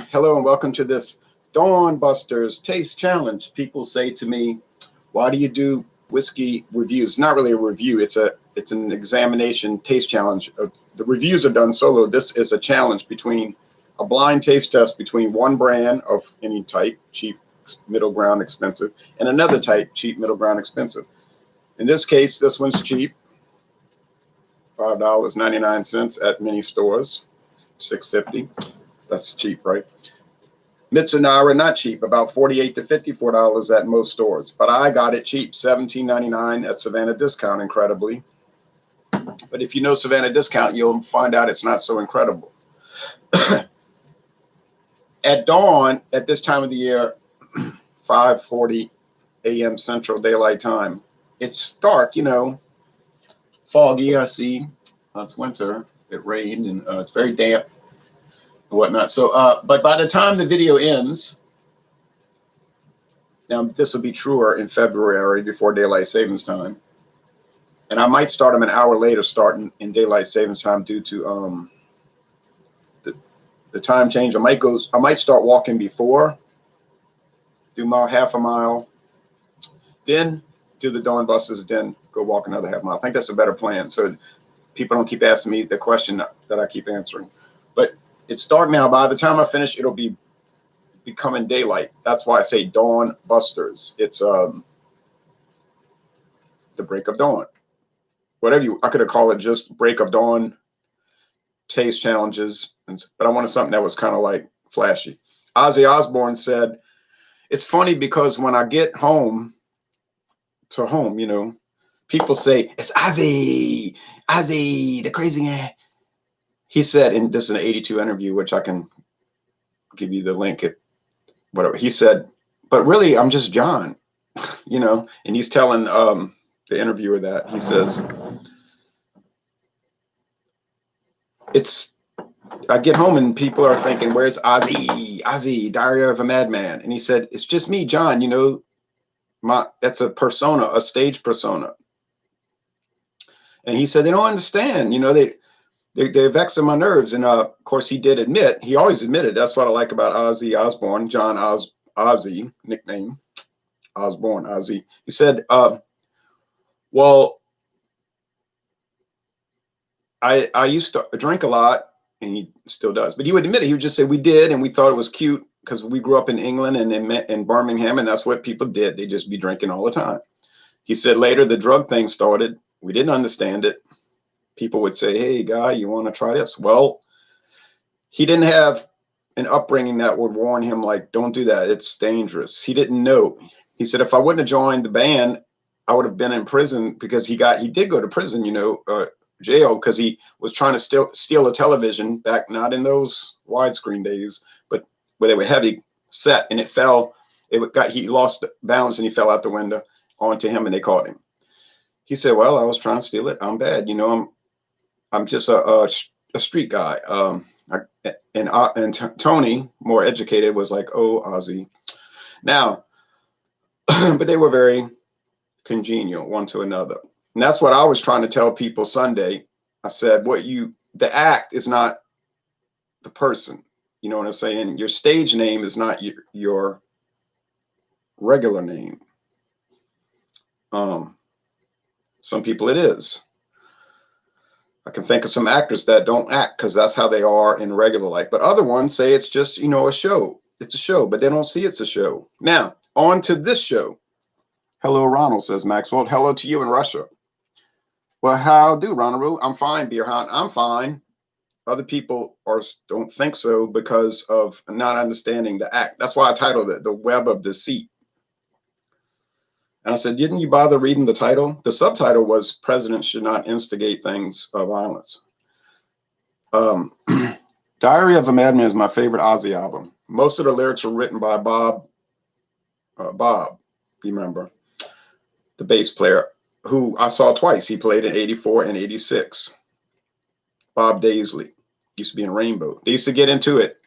Hello and welcome to this Dawn Busters Taste Challenge. People say to me, "Why do you do whiskey reviews?" It's not really a review. It's an examination taste challenge. The reviews are done solo. This is a challenge between a blind taste test between one brand of any type, cheap, middle ground, expensive, and another type, cheap, middle ground, expensive. In this case, this one's cheap, $5.99 at many stores, $6.50. That's cheap, right? Mizunara, not cheap, about $48 to $54 at most stores. But I got it cheap, $17.99 at Savannah Discount, incredibly. But if you know Savannah Discount, you'll find out it's not so incredible. At dawn, at this time of the year, 5:40 a.m. Central Daylight Time, it's dark, foggy, I see. It's winter. It rained, and it's very damp and whatnot. So, but by the time the video ends, now this will be truer in February before daylight savings time, and I might start them an hour later, starting in daylight savings time due to the time change. I might start walking before, do my half a mile, then do the Dawn Busters, then go walk another half mile. I think that's a better plan, so people don't keep asking me the question that I keep answering. But it's dark now. By the time I finish, it'll be becoming daylight. That's why I say Dawn Busters. It's the break of dawn. I could have called it just break of dawn taste challenges, but I wanted something that was kind of like flashy. Ozzy Osbourne said, "It's funny because when I get home, people say, it's Ozzy, the crazy guy." He said, and this is an 82 interview, which I can give you the link at whatever. He said, "But really, I'm just John," and he's telling the interviewer that. He says, I get home and people are thinking, "Where's Ozzy, Diary of a Madman?" And he said, "It's just me, John, that's a persona, a stage persona." And he said, "They don't understand, they're vexing my nerves." And of course, he always admitted, that's what I like about Ozzy Osbourne, John Ozzy, nickname, Osbourne, Ozzy. He said, well, I used to drink a lot, and he still does, but he would admit it. He would just say, "We did, and we thought it was cute because we grew up in England and in Birmingham, and that's what people did. They just be drinking all the time." He said later the drug thing started. We didn't understand it. People would say, "Hey, guy, you want to try this?" Well, he didn't have an upbringing that would warn him, like, "Don't do that. It's dangerous." He didn't know. He said, if I wouldn't have joined the band, I would have been in prison, because he did go to prison, jail, because he was trying to steal a television back, not in those widescreen days, but where they were heavy set, and it fell. He lost balance and he fell out the window onto him, and they caught him. He said, "Well, I was trying to steal it. I'm bad. I'm just a street guy." And Tony, more educated, was like, "Oh, Ozzy." Now, but they were very congenial one to another. And that's what I was trying to tell people Sunday. I said, the act is not the person. You know what I'm saying? Your stage name is not your regular name. Some people it is. I can think of some actors that don't act because that's how they are in regular life. But other ones say it's just, a show. It's a show, but they don't see it's a show. Now, on to this show. "Hello, Ronald," says Maxwell. "Hello to you in Russia." "Well, how do, Ronald?" "I'm fine, Beerhound. I'm fine." Other people don't think so because of not understanding the act. That's why I titled it "The Web of Deceit." And I said, "Didn't you bother reading the title?" The subtitle was "Presidents Should Not Instigate Things of Violence." Diary of a Madman is my favorite Ozzy album. Most of the lyrics were written by Bob, you remember, the bass player, who I saw twice. He played in '84 and '86. Bob Daisley used to be in Rainbow. They used to get into it.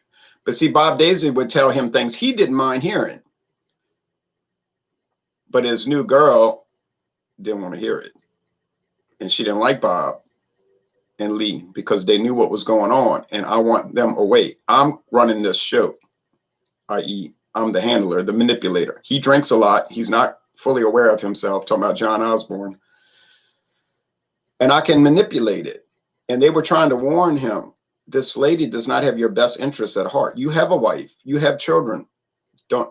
But see, Bob Daisley would tell him things he didn't mind hearing. But his new girl didn't want to hear it. And she didn't like Bob and Lee because they knew what was going on. And I want them away. I'm running this show. i.e., I'm the handler, the manipulator. He drinks a lot. He's not fully aware of himself, talking about John Osborne. And I can manipulate it. And they were trying to warn him, this lady does not have your best interests at heart. You have a wife, you have children.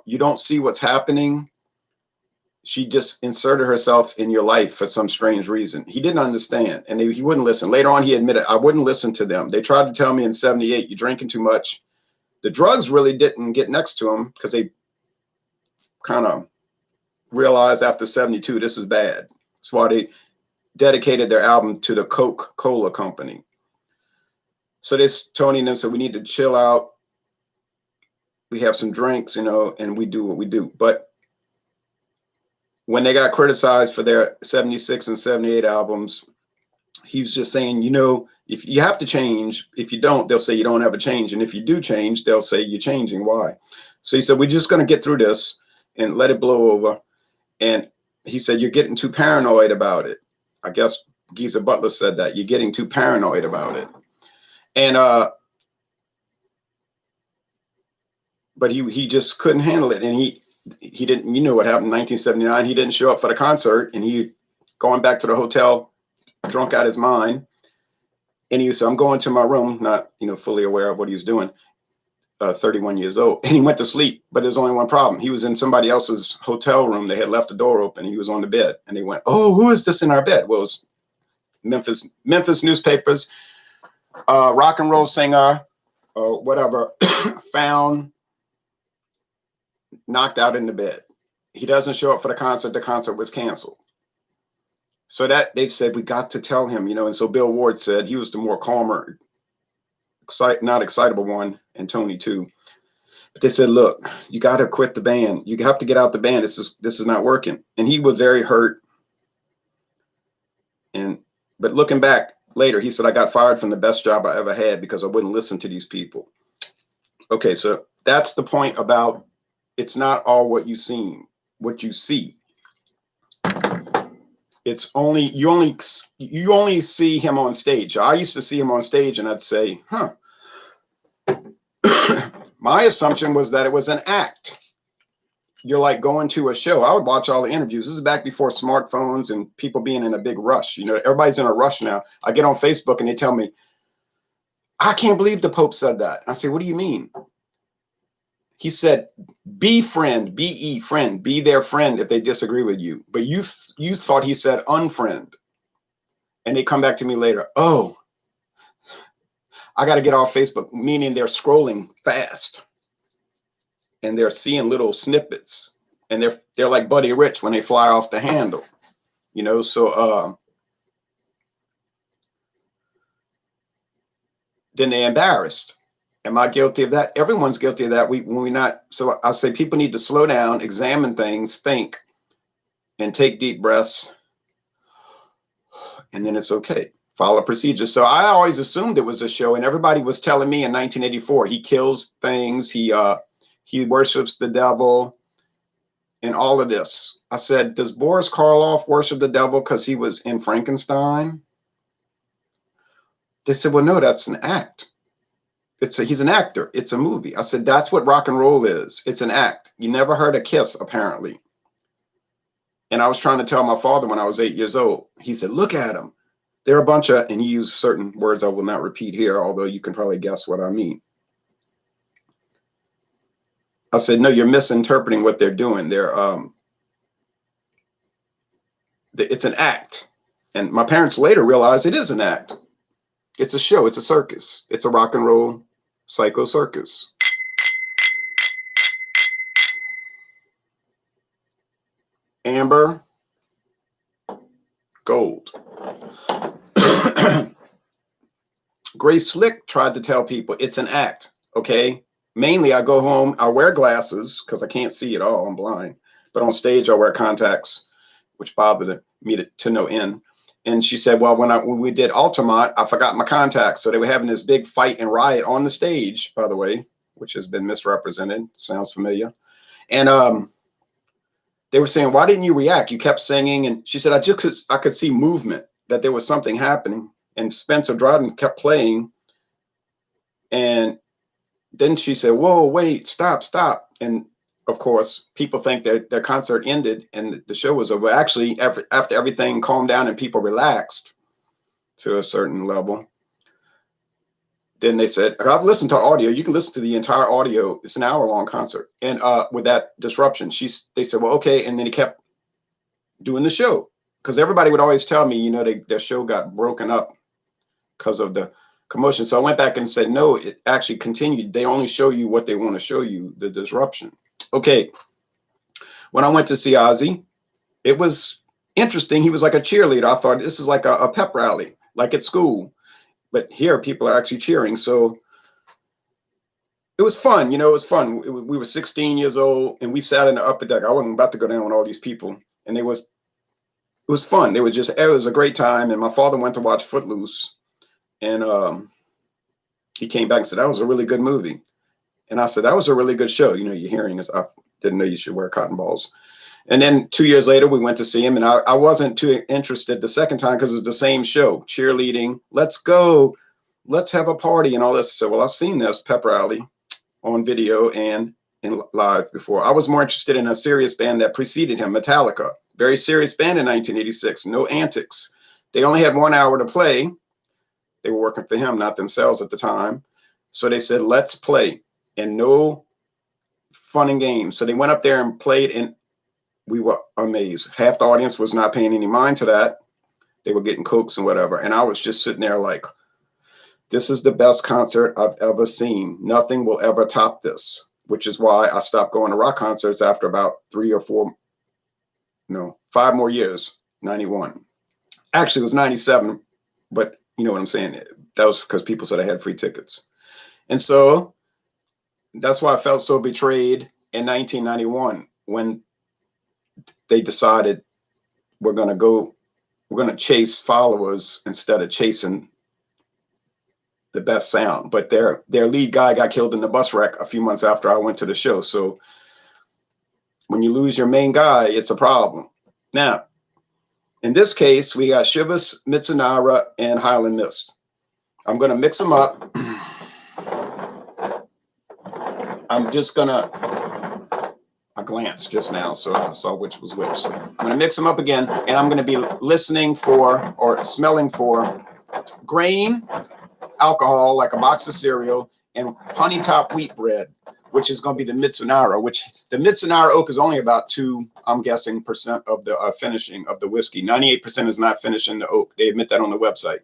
You don't see what's happening. She just inserted herself in your life for some strange reason. He didn't understand, and he wouldn't listen. Later on, he admitted, I wouldn't listen to them. They tried to tell me in 78, you're drinking too much. The drugs really didn't get next to him because they kind of realized after 72, this is bad. That's why they dedicated their album to the Coca-Cola company. So Tony and them said, we need to chill out. We have some drinks, you know, and we do what we do. But when they got criticized for their 76 and 78 albums, he was just saying, you know, if you have to change, if you don't, they'll say you don't have a change. And if you do change, they'll say you're changing. Why? So he said, we're just going to get through this and let it blow over. And he said, you're getting too paranoid about it. I guess Geezer Butler said that. You're getting too paranoid about it. And but he just couldn't handle it. And he didn't, you know what happened in 1979. He didn't show up for the concert, and he going back to the hotel, drunk out his mind. And he said, I'm going to my room, not, you know, fully aware of what he's doing, 31 years old. And he went to sleep, but there's only one problem. He was in somebody else's hotel room. They had left the door open. He was on the bed, and they went, oh, who is this in our bed? Well, it was Memphis newspapers, rock and roll singer, whatever, found knocked out in the bed. He doesn't show up for the concert. The concert was canceled. So that they said, we got to tell him, you know, and so Bill Ward said he was the more calmer, not excitable one, and Tony too. But they said, look, you got to quit the band. You have to get out the band. This is not working. And he was very hurt. But looking back later, he said, I got fired from the best job I ever had because I wouldn't listen to these people. Okay, so that's the point about it's not all what you see. It's only you only see him on stage. I used to see him on stage and I'd say, huh. My assumption was that it was an act. You're like going to a show. I would watch all the interviews. This is back before smartphones and people being in a big rush. You know, everybody's in a rush now. I get on Facebook and they tell me, I can't believe the Pope said that. I say, what do you mean? He said, be friend, be friend, be their friend if they disagree with you. But you thought he said unfriend. And they come back to me later. Oh, I got to get off Facebook, meaning they're scrolling fast. And they're seeing little snippets. And they're like Buddy Rich when they fly off the handle. You know, so then they're embarrassed. Am I guilty of that? Everyone's guilty of that. When we're not. So I say people need to slow down, examine things, think, and take deep breaths. And then it's okay. Follow procedures. So I always assumed it was a show, and everybody was telling me in 1984, he kills things. He worships the devil and all of this. I said, does Boris Karloff worship the devil because he was in Frankenstein? They said, well, no, that's an act. He's an actor. It's a movie. I said, that's what rock and roll is. It's an act. You never heard a Kiss, apparently. And I was trying to tell my father when I was 8 years old. He said, look at them. They're a bunch of, and he used certain words I will not repeat here, although you can probably guess what I mean. I said, no, you're misinterpreting what they're doing. It's an act. And my parents later realized it is an act. It's a show. It's a circus. It's a rock and roll psycho circus. Amber, gold. Grace Slick tried to tell people it's an act, okay? Mainly I go home, I wear glasses because I can't see at all, I'm blind. But on stage I wear contacts, which bothered me to no end. And she said, well, when we did Altamont, I forgot my contacts. So they were having this big fight and riot on the stage, by the way, which has been misrepresented. Sounds familiar. And they were saying, why didn't you react? You kept singing. And she said, I could see movement, that there was something happening. And Spencer Dryden kept playing. And then she said, whoa, wait, stop, stop. And of course, people think that their concert ended and the show was over. Actually, after everything calmed down and people relaxed to a certain level, then they said, I've listened to audio. You can listen to the entire audio. It's an hour-long concert. And with that disruption, they said, well, okay. And then he kept doing the show. Because everybody would always tell me, you know, their show got broken up because of the commotion. So I went back and said, no, it actually continued. They only show you what they want to show you, the disruption. Okay. When I went to see Ozzy, it was interesting. He was like a cheerleader. I thought this is like a pep rally, like at school. But here people are actually cheering. So it was fun. You know, it was fun. We were 16 years old and we sat in the upper deck. I wasn't about to go down with all these people. And it was fun. It was a great time. And my father went to watch Footloose. And he came back and said, that was a really good movie. And I said, that was a really good show. You know, your hearing is, I didn't know you should wear cotton balls. And then 2 years later, we went to see him. And I wasn't too interested the second time because it was the same show, cheerleading. Let's go. Let's have a party and all this. I said, well, I've seen this pep rally on video and in live before. I was more interested in a serious band that preceded him, Metallica. Very serious band in 1986. No antics. They only had 1 hour to play. They were working for him, not themselves at the time. So they said, let's play. And no fun and games. So they went up there and played, and we were amazed. Half the audience was not paying any mind to that. They were getting Cokes and whatever. And I was just sitting there like, this is the best concert I've ever seen. Nothing will ever top this, which is why I stopped going to rock concerts after about 5 more years, 91. Actually, it was 97, but you know what I'm saying? That was because people said I had free tickets. And so that's why I felt so betrayed in 1991 when they decided we're going to chase followers instead of chasing the best sound. But their lead guy got killed in the bus wreck a few months after I went to the show. So when you lose your main guy, it's a problem. Now, in this case, we got Chivas Mizunara and Highland Mist. I'm going to mix them up. I'm just going to, I glanced just now, so I saw which was which. So I'm going to mix them up again, and I'm going to be listening for or smelling for grain, alcohol, like a box of cereal, and honey top wheat bread, which is going to be the Mizunara, which the Mizunara oak is only about 2%, I'm guessing, percent of the finishing of the whiskey. 98% is not finishing the oak. They admit that on the website.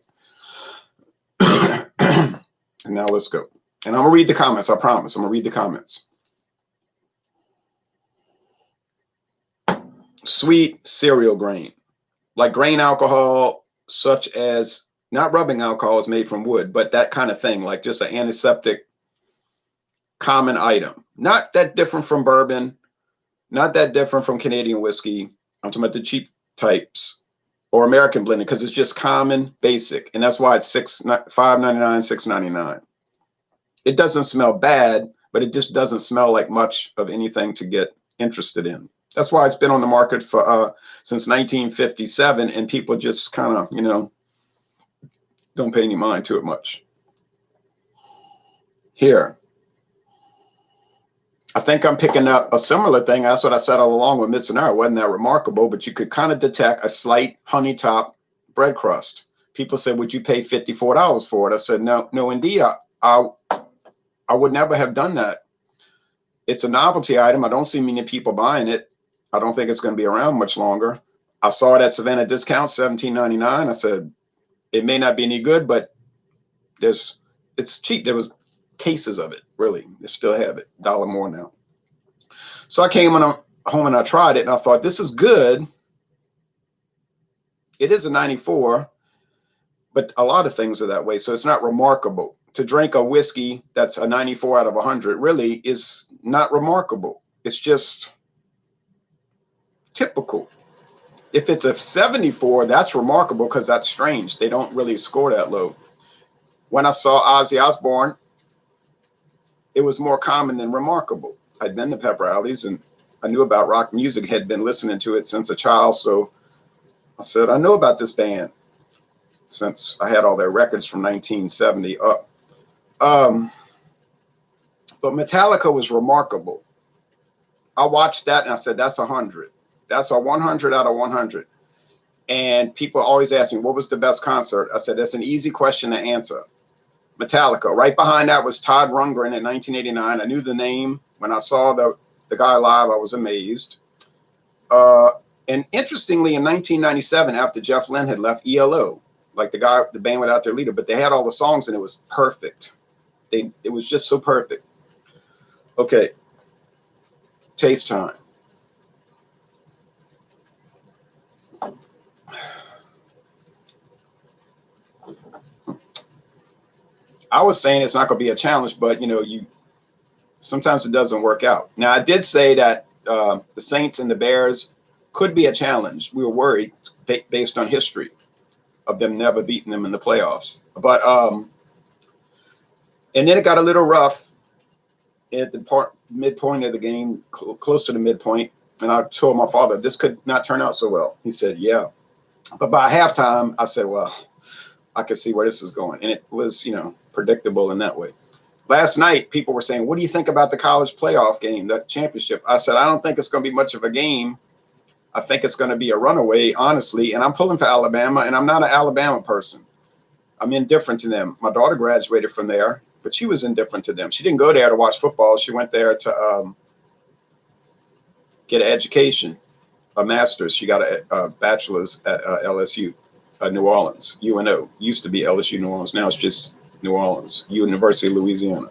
And now let's go. And I'm going to read the comments. I promise. I'm going to read the comments. Sweet cereal grain, like grain alcohol, such as not rubbing alcohol is made from wood, but that kind of thing, like just an antiseptic common item. Not that different from bourbon, not that different from Canadian whiskey. I'm talking about the cheap types or American blended because it's just common, basic. And that's why it's $5.99, $6.99. It doesn't smell bad, but it just doesn't smell like much of anything to get interested in. That's why it's been on the market for since 1957, and people just kind of, you know, don't pay any mind to it much. Here, I think I'm picking up a similar thing. That's what I said all along with Mizunara. It wasn't that remarkable, but you could kind of detect a slight honey top bread crust. People said, would you pay $54 for it? I said, no, indeed. I would never have done that. It's a novelty item. I don't see many people buying it. I don't think it's going to be around much longer. I saw it at Savannah discount, $17.99. I said, it may not be any good, but it's cheap. There was cases of it, really. They still have it, $1 more now. So I came home and I tried it, and I thought, this is good. It is a 94, but a lot of things are that way, so it's not remarkable. To drink a whiskey that's a 94 out of 100 really is not remarkable. It's just typical. If it's a 74, that's remarkable because that's strange. They don't really score that low. When I saw Ozzy Osbourne, it was more common than remarkable. I'd been to pep rallies and I knew about rock music, had been listening to it since a child. So I said, I know about this band since I had all their records from 1970 up. But Metallica was remarkable. I watched that and I said, that's 100. That's a 100 out of 100. And people always ask me, what was the best concert? I said, that's an easy question to answer. Metallica. Right behind that was Todd Rundgren in 1989. I knew the name. When I saw the guy live, I was amazed. And interestingly, in 1997, after Jeff Lynne had left ELO, like the band without their leader, but they had all the songs and it was perfect. It was just so perfect. Okay. Taste time. I was saying it's not going to be a challenge, but sometimes it doesn't work out. Now, I did say that the Saints and the Bears could be a challenge. We were worried based on history of them never beating them in the playoffs. But and then it got a little rough at the midpoint of the game, close to the midpoint. And I told my father, this could not turn out so well. He said, yeah. But by halftime, I said, well, I could see where this is going. And it was, predictable in that way. Last night, people were saying, what do you think about the college playoff game, the championship? I said, I don't think it's going to be much of a game. I think it's going to be a runaway, honestly. And I'm pulling for Alabama, and I'm not an Alabama person. I'm indifferent to them. My daughter graduated from there, but she was indifferent to them. She didn't go there to watch football. She went there to get an education, a master's. She got a bachelor's at LSU, New Orleans, UNO. Used to be LSU New Orleans. Now it's just New Orleans, University of Louisiana.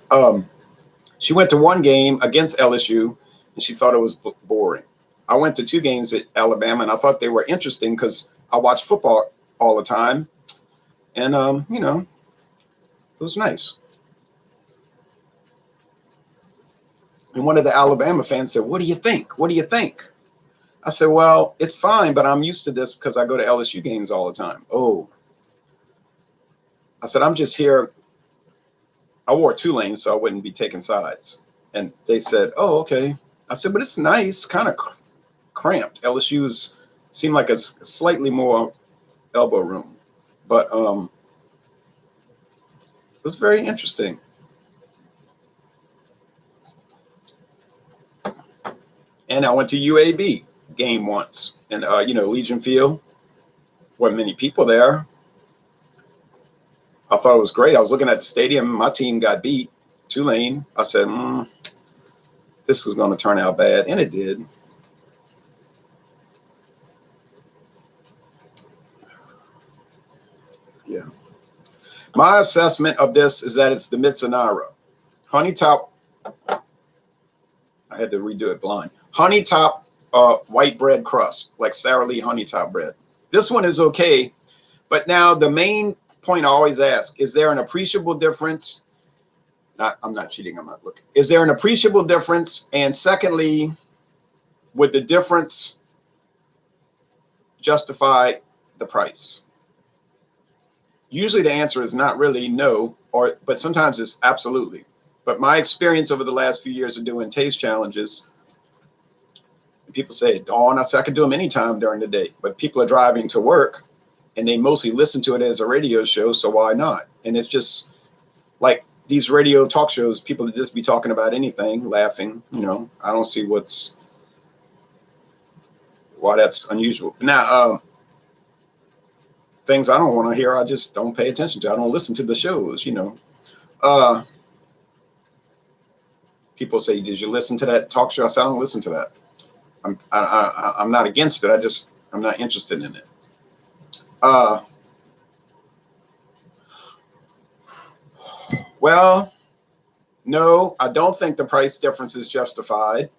She went to one game against LSU, and she thought it was boring. I went to 2 games at Alabama, and I thought they were interesting because I watched football all the time. And, it was nice. And one of the Alabama fans said, what do you think? What do you think? I said, well, it's fine, but I'm used to this because I go to LSU games all the time. Oh. I said, I'm just here. I wore Tulane, so I wouldn't be taking sides. And they said, oh, okay. I said, but it's nice, kind of cramped. LSU's seemed like a slightly more elbow room. But it was very interesting. And I went to UAB game once. And, Legion Field. Wasn't many people there. I thought it was great. I was looking at the stadium. My team got beat, Tulane. I said, this is going to turn out bad. And it did. Yeah. My assessment of this is that it's the Mizunara. Honey top. I had to redo it blind. Honey top white bread crust, like Sara Lee honey top bread. This one is okay. But now the main point I always ask, is there an appreciable difference? I'm not cheating. I'm not looking. Is there an appreciable difference? And secondly, would the difference justify the price? Usually the answer is not really no, but sometimes it's absolutely. But my experience over the last few years of doing taste challenges, people say, Dawn, I said I could do them anytime during the day, but people are driving to work and they mostly listen to it as a radio show, so why not? And it's just like these radio talk shows, people would just be talking about anything, laughing. I don't see why that's unusual. Now, things I don't want to hear, I just don't pay attention to. I don't listen to the shows, People say, did you listen to that talk show? I said, I don't listen to that. I'm not against it. I'm not interested in it. Well, no, I don't think the price difference is justified.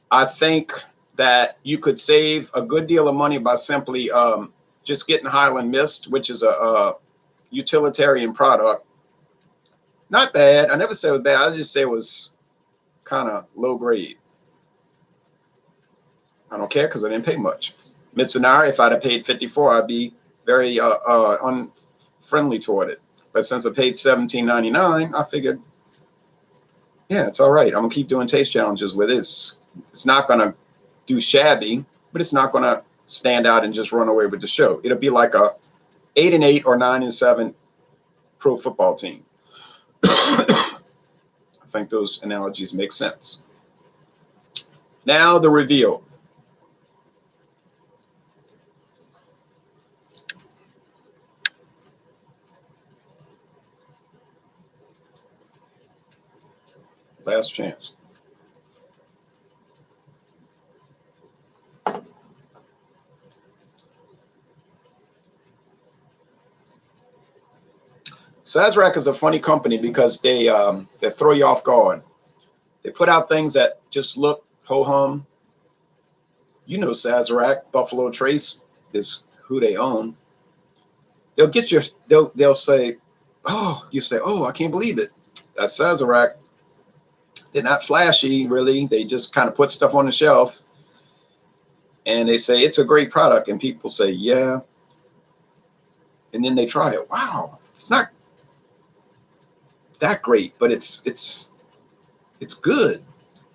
I think that you could save a good deal of money by simply just getting Highland Mist, which is a utilitarian product. Not bad. I never said it was bad. I just say it was kind of low grade. I don't care because I didn't pay much. Mizunara, if I'd have paid $54, I'd be very unfriendly toward it. But since I paid $17.99, I figured, yeah, it's all right. I'm gonna keep doing taste challenges with this. It's not gonna do shabby, but it's not gonna stand out and just run away with the show. It'll be like a 8-8 or 9-7 pro football team. I think those analogies make sense. Now the reveal. Last chance. Sazerac is a funny company because they throw you off guard. They put out things that just look ho-hum. You know Sazerac, Buffalo Trace is who they own. They'll get your, they'll say, oh, you say, oh, I can't believe it. That's Sazerac. They're not flashy, really. They just kind of put stuff on the shelf and they say it's a great product. And people say, yeah. And then they try it. Wow, it's not that great, but it's good.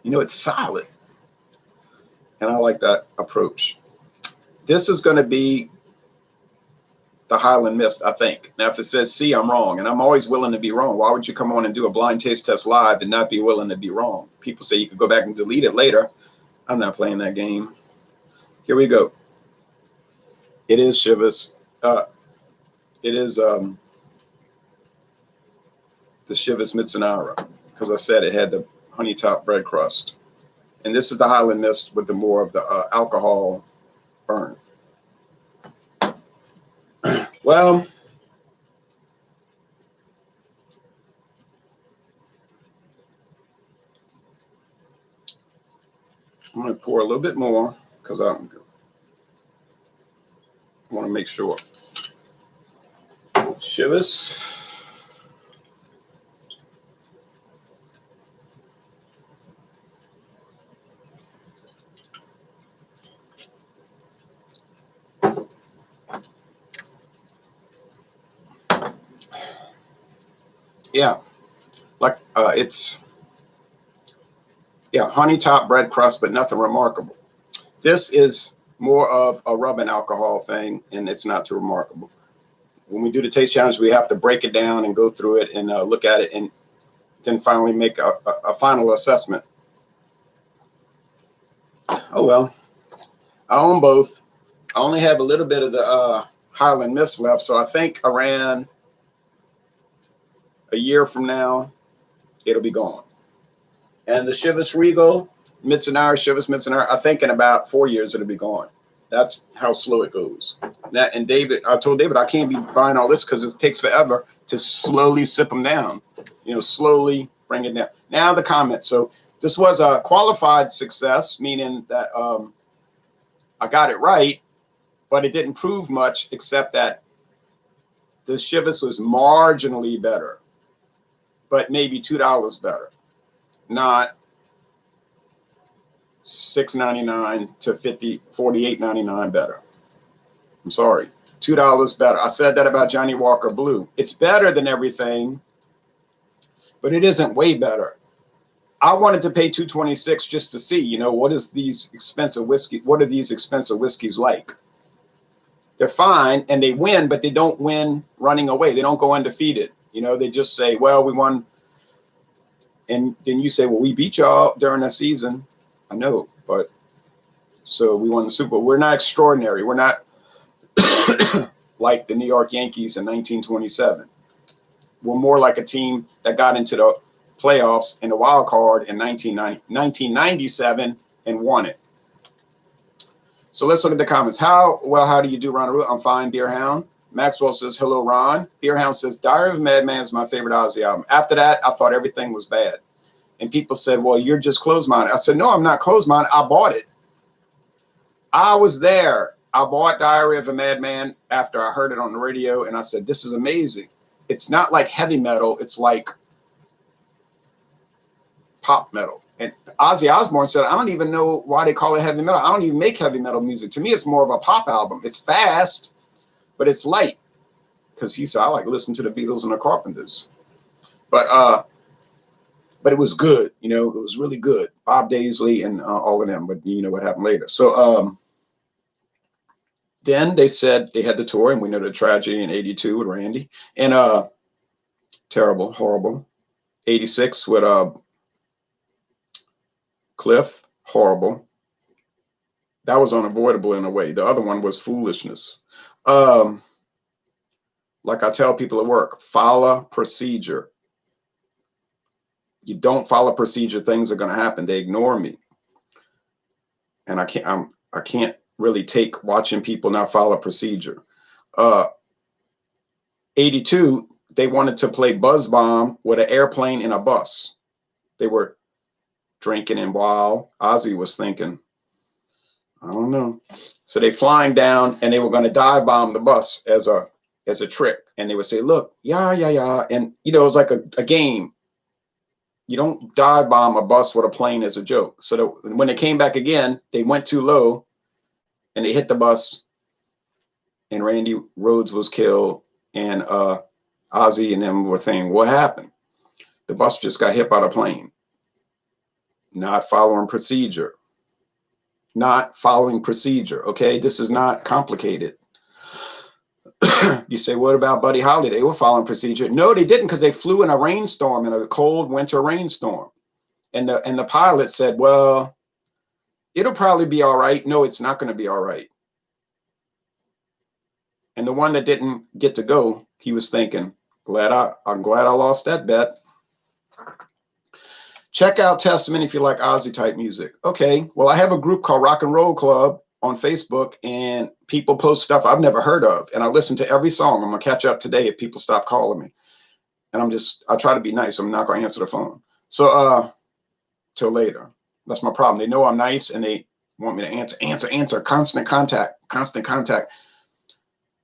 You know, it's solid. And I like that approach. This is going to be the Highland Mist, I think. Now, if it says C, I'm wrong. And I'm always willing to be wrong. Why would you come on and do a blind taste test live and not be willing to be wrong? People say you could go back and delete it later. I'm not playing that game. Here we go. It is Chivas. It is the Chivas Mizunara, because I said it had the honey top bread crust. And this is the Highland Mist with the more of the alcohol burn. Well, I'm going to pour a little bit more because I want to make sure. Chivas. Yeah, like it's, yeah, honey top bread crust, but nothing remarkable. This is more of a rubbing alcohol thing, and it's not too remarkable. When we do the taste challenge, we have to break it down and go through it and look at it and then finally make a final assessment. Oh, well, I own both. I only have a little bit of the Highland Mist left, so I think around a year from now, it'll be gone. And the Chivas Regal, Chivas Mizunara, I think in about 4 years it'll be gone. That's how slow it goes. And David, I told David I can't be buying all this because it takes forever to slowly sip them down. You know, slowly bring it down. Now the comments. So this was a qualified success, meaning that I got it right, but it didn't prove much except that the Chivas was marginally better, but maybe $2 better, not $6.99 to $48.99 better. I'm sorry, $2 better. I said that about Johnny Walker Blue. It's better than everything, but it isn't way better. I wanted to pay $2.26 just to see, you know, what are these expensive whiskeys like? They're fine and they win, but they don't win running away. They don't go undefeated. You know, they just say, well, we won. And then you say, well, we beat y'all during the season. I know, but so we won the Super Bowl. We're not extraordinary. We're not like the New York Yankees in 1927. We're more like a team that got into the playoffs in the wild card in 1997 and won it. So let's look at the comments. How do you do, Ron? I'm fine, Beer Hound. Maxwell says, hello, Ron. Beer Hound says, Diary of a Madman is my favorite Ozzy album. After that, I thought everything was bad. And people said, well, you're just closed-minded. I said, no, I'm not closed-minded. I bought it. I was there. I bought Diary of a Madman after I heard it on the radio, and I said, this is amazing. It's not like heavy metal. It's like pop metal. And Ozzy Osbourne said, I don't even know why they call it heavy metal. I don't even make heavy metal music. To me, it's more of a pop album. It's fast, but it's light. Because he said, I like listening to the Beatles and the Carpenters. But it was good. You know, it was really good. Bob Daisley and all of them. But you know what happened later. So then they said they had the tour, and we know the tragedy in '82 with Randy. And terrible, horrible. '86 with Cliff, horrible. That was unavoidable in a way. The other one was foolishness. Um, like I tell people at work, follow procedure. You don't follow procedure, things are going to happen. They ignore me, and I can't really take watching people not follow procedure. Uh, 82, they wanted to play Buzz Bomb with an airplane and a bus. They were drinking and wild. Ozzy was thinking, I don't know. So they flying down and they were going to dive bomb the bus as a trick. And they would say, look, yeah, yeah, yeah. And, you know, it was like a game. You don't dive bomb a bus with a plane as a joke. So when they came back again, they went too low and they hit the bus and Randy Rhoads was killed. And Ozzy and them were saying, what happened? The bus just got hit by the plane. Not following procedure. Not following procedure. Okay, this is not complicated. You say, what about Buddy Holly? They were following procedure. No, they didn't, because they flew in a rainstorm, in a cold winter rainstorm. And the pilot said, well, it'll probably be all right. No, it's not going to be all right. And the one that didn't get to go, he was thinking, I'm glad I lost that bet. Check out Testament if you like Ozzy type music. Okay, well, I have a group called Rock and Roll Club on Facebook, and people post stuff I've never heard of, and I listen to every song. I'm gonna catch up today if people stop calling me. And I try to be nice. I'm not gonna answer the phone. So till later. That's my problem. They know I'm nice and they want me to answer, constant contact.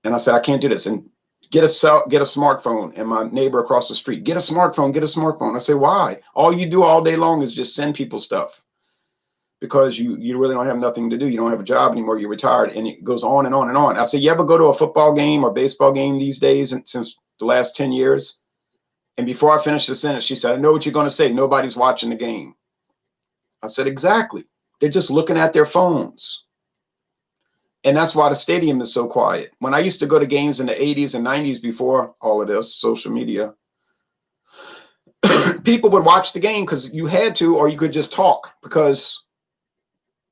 And I said, I can't do this. And get a smartphone. And my neighbor across the street, get a smartphone. I say, why? All you do all day long is just send people stuff, because you really don't have nothing to do. You don't have a job anymore. You're retired. And it goes on and on and on. I say, you ever go to a football game or baseball game these days, and since the last 10 years? And before I finished the sentence, she said, I know what you're going to say. Nobody's watching the game. I said, exactly. They're just looking at their phones. And that's why the stadium is so quiet. When I used to go to games in the 80s and 90s, before all of this social media, people would watch the game because you had to, or you could just talk, because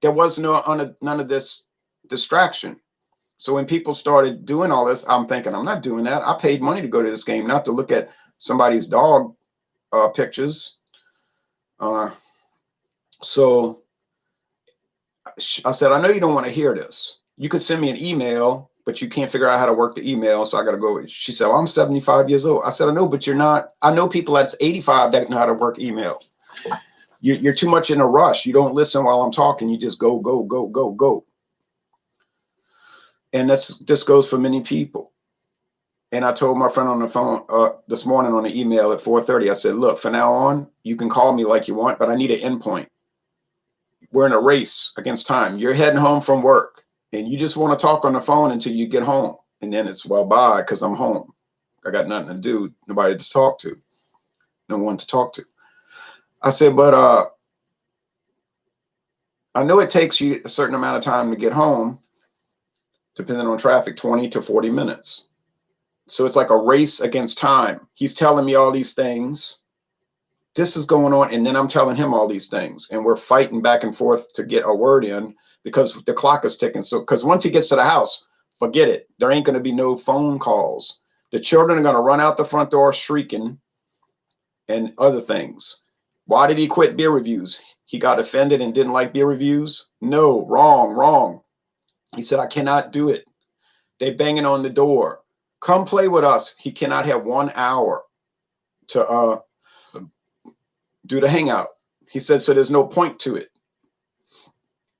there was none of this distraction. So when people started doing all this, I'm thinking, I'm not doing that. I paid money to go to this game, not to look at somebody's dog pictures. So I said, I know you don't want to hear this. You could send me an email, but you can't figure out how to work the email. So I got to go. She said, well, I'm 75 years old. I said, I know, but you're not. I know people that's 85 that know how to work email. You're too much in a rush. You don't listen while I'm talking. You just go, go, go, go, go. And this goes for many people. And I told my friend on the phone this morning on the email at 4:30, I said, look, from now on, you can call me like you want, but I need an endpoint. We're in a race against time. You're heading home from work and you just want to talk on the phone until you get home. And then it's, well, bye, because I'm home. I got nothing to do, nobody to talk to, no one to talk to. I said, but I know it takes you a certain amount of time to get home, depending on traffic, 20 to 40 minutes. So it's like a race against time. He's telling me all these things. This is going on. And then I'm telling him all these things. And we're fighting back and forth to get a word in, because the clock is ticking. So, because once he gets to the house, forget it. There ain't going to be no phone calls. The children are going to run out the front door shrieking and other things. Why did he quit beer reviews? He got offended and didn't like beer reviews? No, wrong. He said, I cannot do it. They banging on the door. Come play with us. He cannot have 1 hour to do the hangout. He said, so there's no point to it.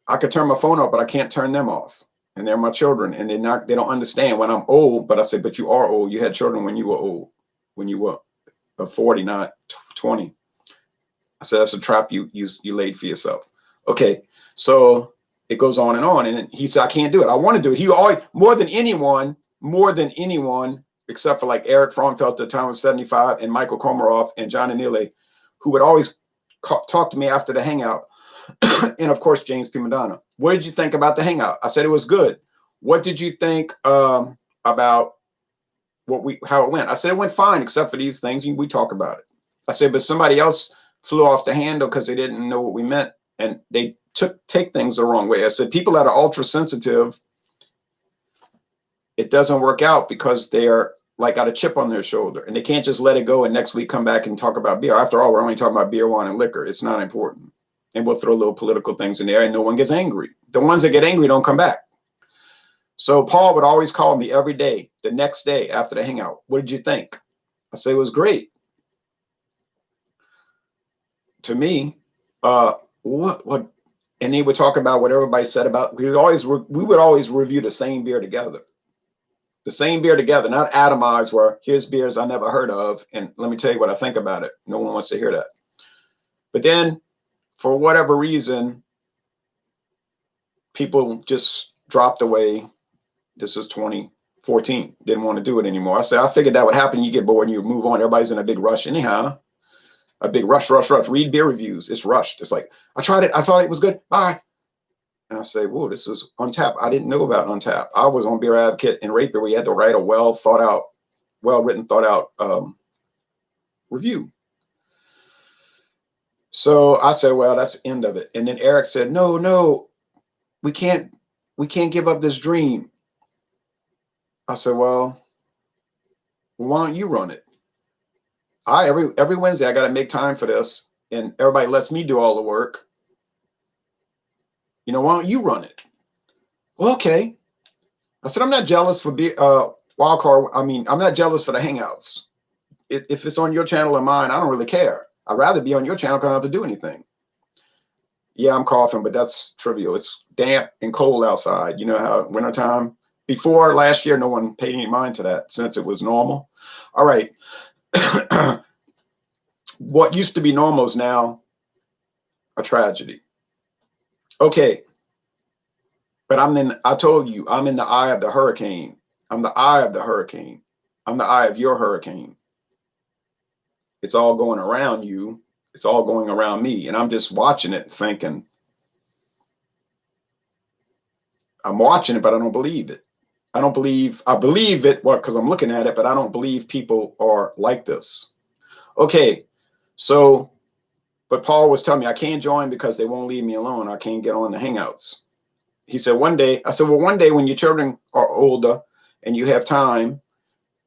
I could turn my phone off, but I can't turn them off. And they're my children, and they don't understand when I'm old. But I said, but you are old. You had children when you were old, when you were 40, not 20. I said, that's a trap you laid for yourself. Okay, so it goes on. And he said, I can't do it. I want to do it. He always, more than anyone, except for like Eric Fromfeld at the time of 75, and Michael Komarov and John Anile, who would always talk to me after the hangout. And of course, James P. Madonna. What did you think about the hangout? I said it was good. What did you think about how it went? I said it went fine, except for these things. We talk about it. I said, but somebody else flew off the handle because they didn't know what we meant and they take things the wrong way. I said, people that are ultra sensitive, it doesn't work out because they're like got a chip on their shoulder and they can't just let it go and next week come back and talk about beer. After all, we're only talking about beer, wine, and liquor. It's not important. And we'll throw little political things in there and no one gets angry. The ones that get angry don't come back. So Paul would always call me every day, the next day after the hangout. What did you think? I say, it was great. To me, what? And he would talk about what everybody said about, we would always review the same beer together. The same beer together, not atomized where here's beers I never heard of. And let me tell you what I think about it. No one wants to hear that. But then for whatever reason, people just dropped away. This is 2014. Didn't want to do it anymore. I figured that would happen. You get bored and you move on. Everybody's in a big rush anyhow. A big rush. Read beer reviews. It's rushed. It's like, I tried it. I thought it was good. Bye. And I say, whoa, this is Untapped. I didn't know about Untapped. I was on Beer Advocate and Rate Beer. We had to write a well-written, thought-out review. So I said, well, that's the end of it. And then Eric said, no, we can't give up this dream. I said, well, why don't you run it? Every Wednesday, I got to make time for this, and everybody lets me do all the work. Why don't you run it? Well, okay. I said, I'm not jealous for wild card. I mean, I'm not jealous for the hangouts. If it's on your channel or mine, I don't really care. I'd rather be on your channel because I don't have to do anything. Yeah, I'm coughing, but that's trivial. It's damp and cold outside. You know how wintertime, before last year, no one paid any mind to that since it was normal. All right. What used to be normal is now a tragedy. Okay. But I told you, I'm in the eye of the hurricane. I'm the eye of the hurricane. I'm the eye of your hurricane. It's all going around you. It's all going around me. And I'm just watching it thinking, I'm watching it, but I don't believe it. I believe it, because I'm looking at it, but I don't believe people are like this. Okay. So, but Paul was telling me I can't join because they won't leave me alone. I can't get on the hangouts. He said, one day when your children are older and you have time,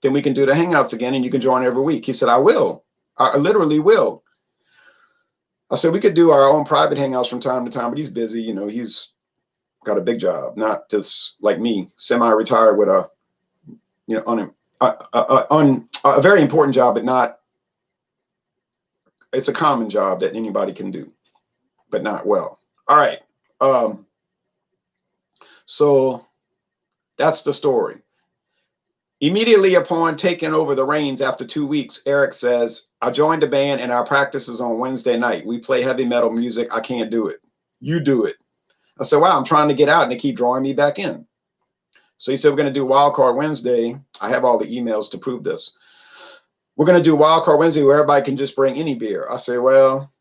then we can do the hangouts again and you can join every week. He said, I will. I literally will. I said, we could do our own private hangouts from time to time, but he's busy. He's got a big job, not just like me, semi-retired with a very important job, but not, it's a common job that anybody can do, but not well. All right. So that's the story. Immediately upon taking over the reins after 2 weeks, Eric says, I joined the band and our practice is on Wednesday night. We play heavy metal music. I can't do it. You do it. I said, wow, I'm trying to get out and they keep drawing me back in. So he said, we're going to do Wildcard Wednesday. I have all the emails to prove this. We're going to do Wildcard Wednesday where everybody can just bring any beer. I said, well,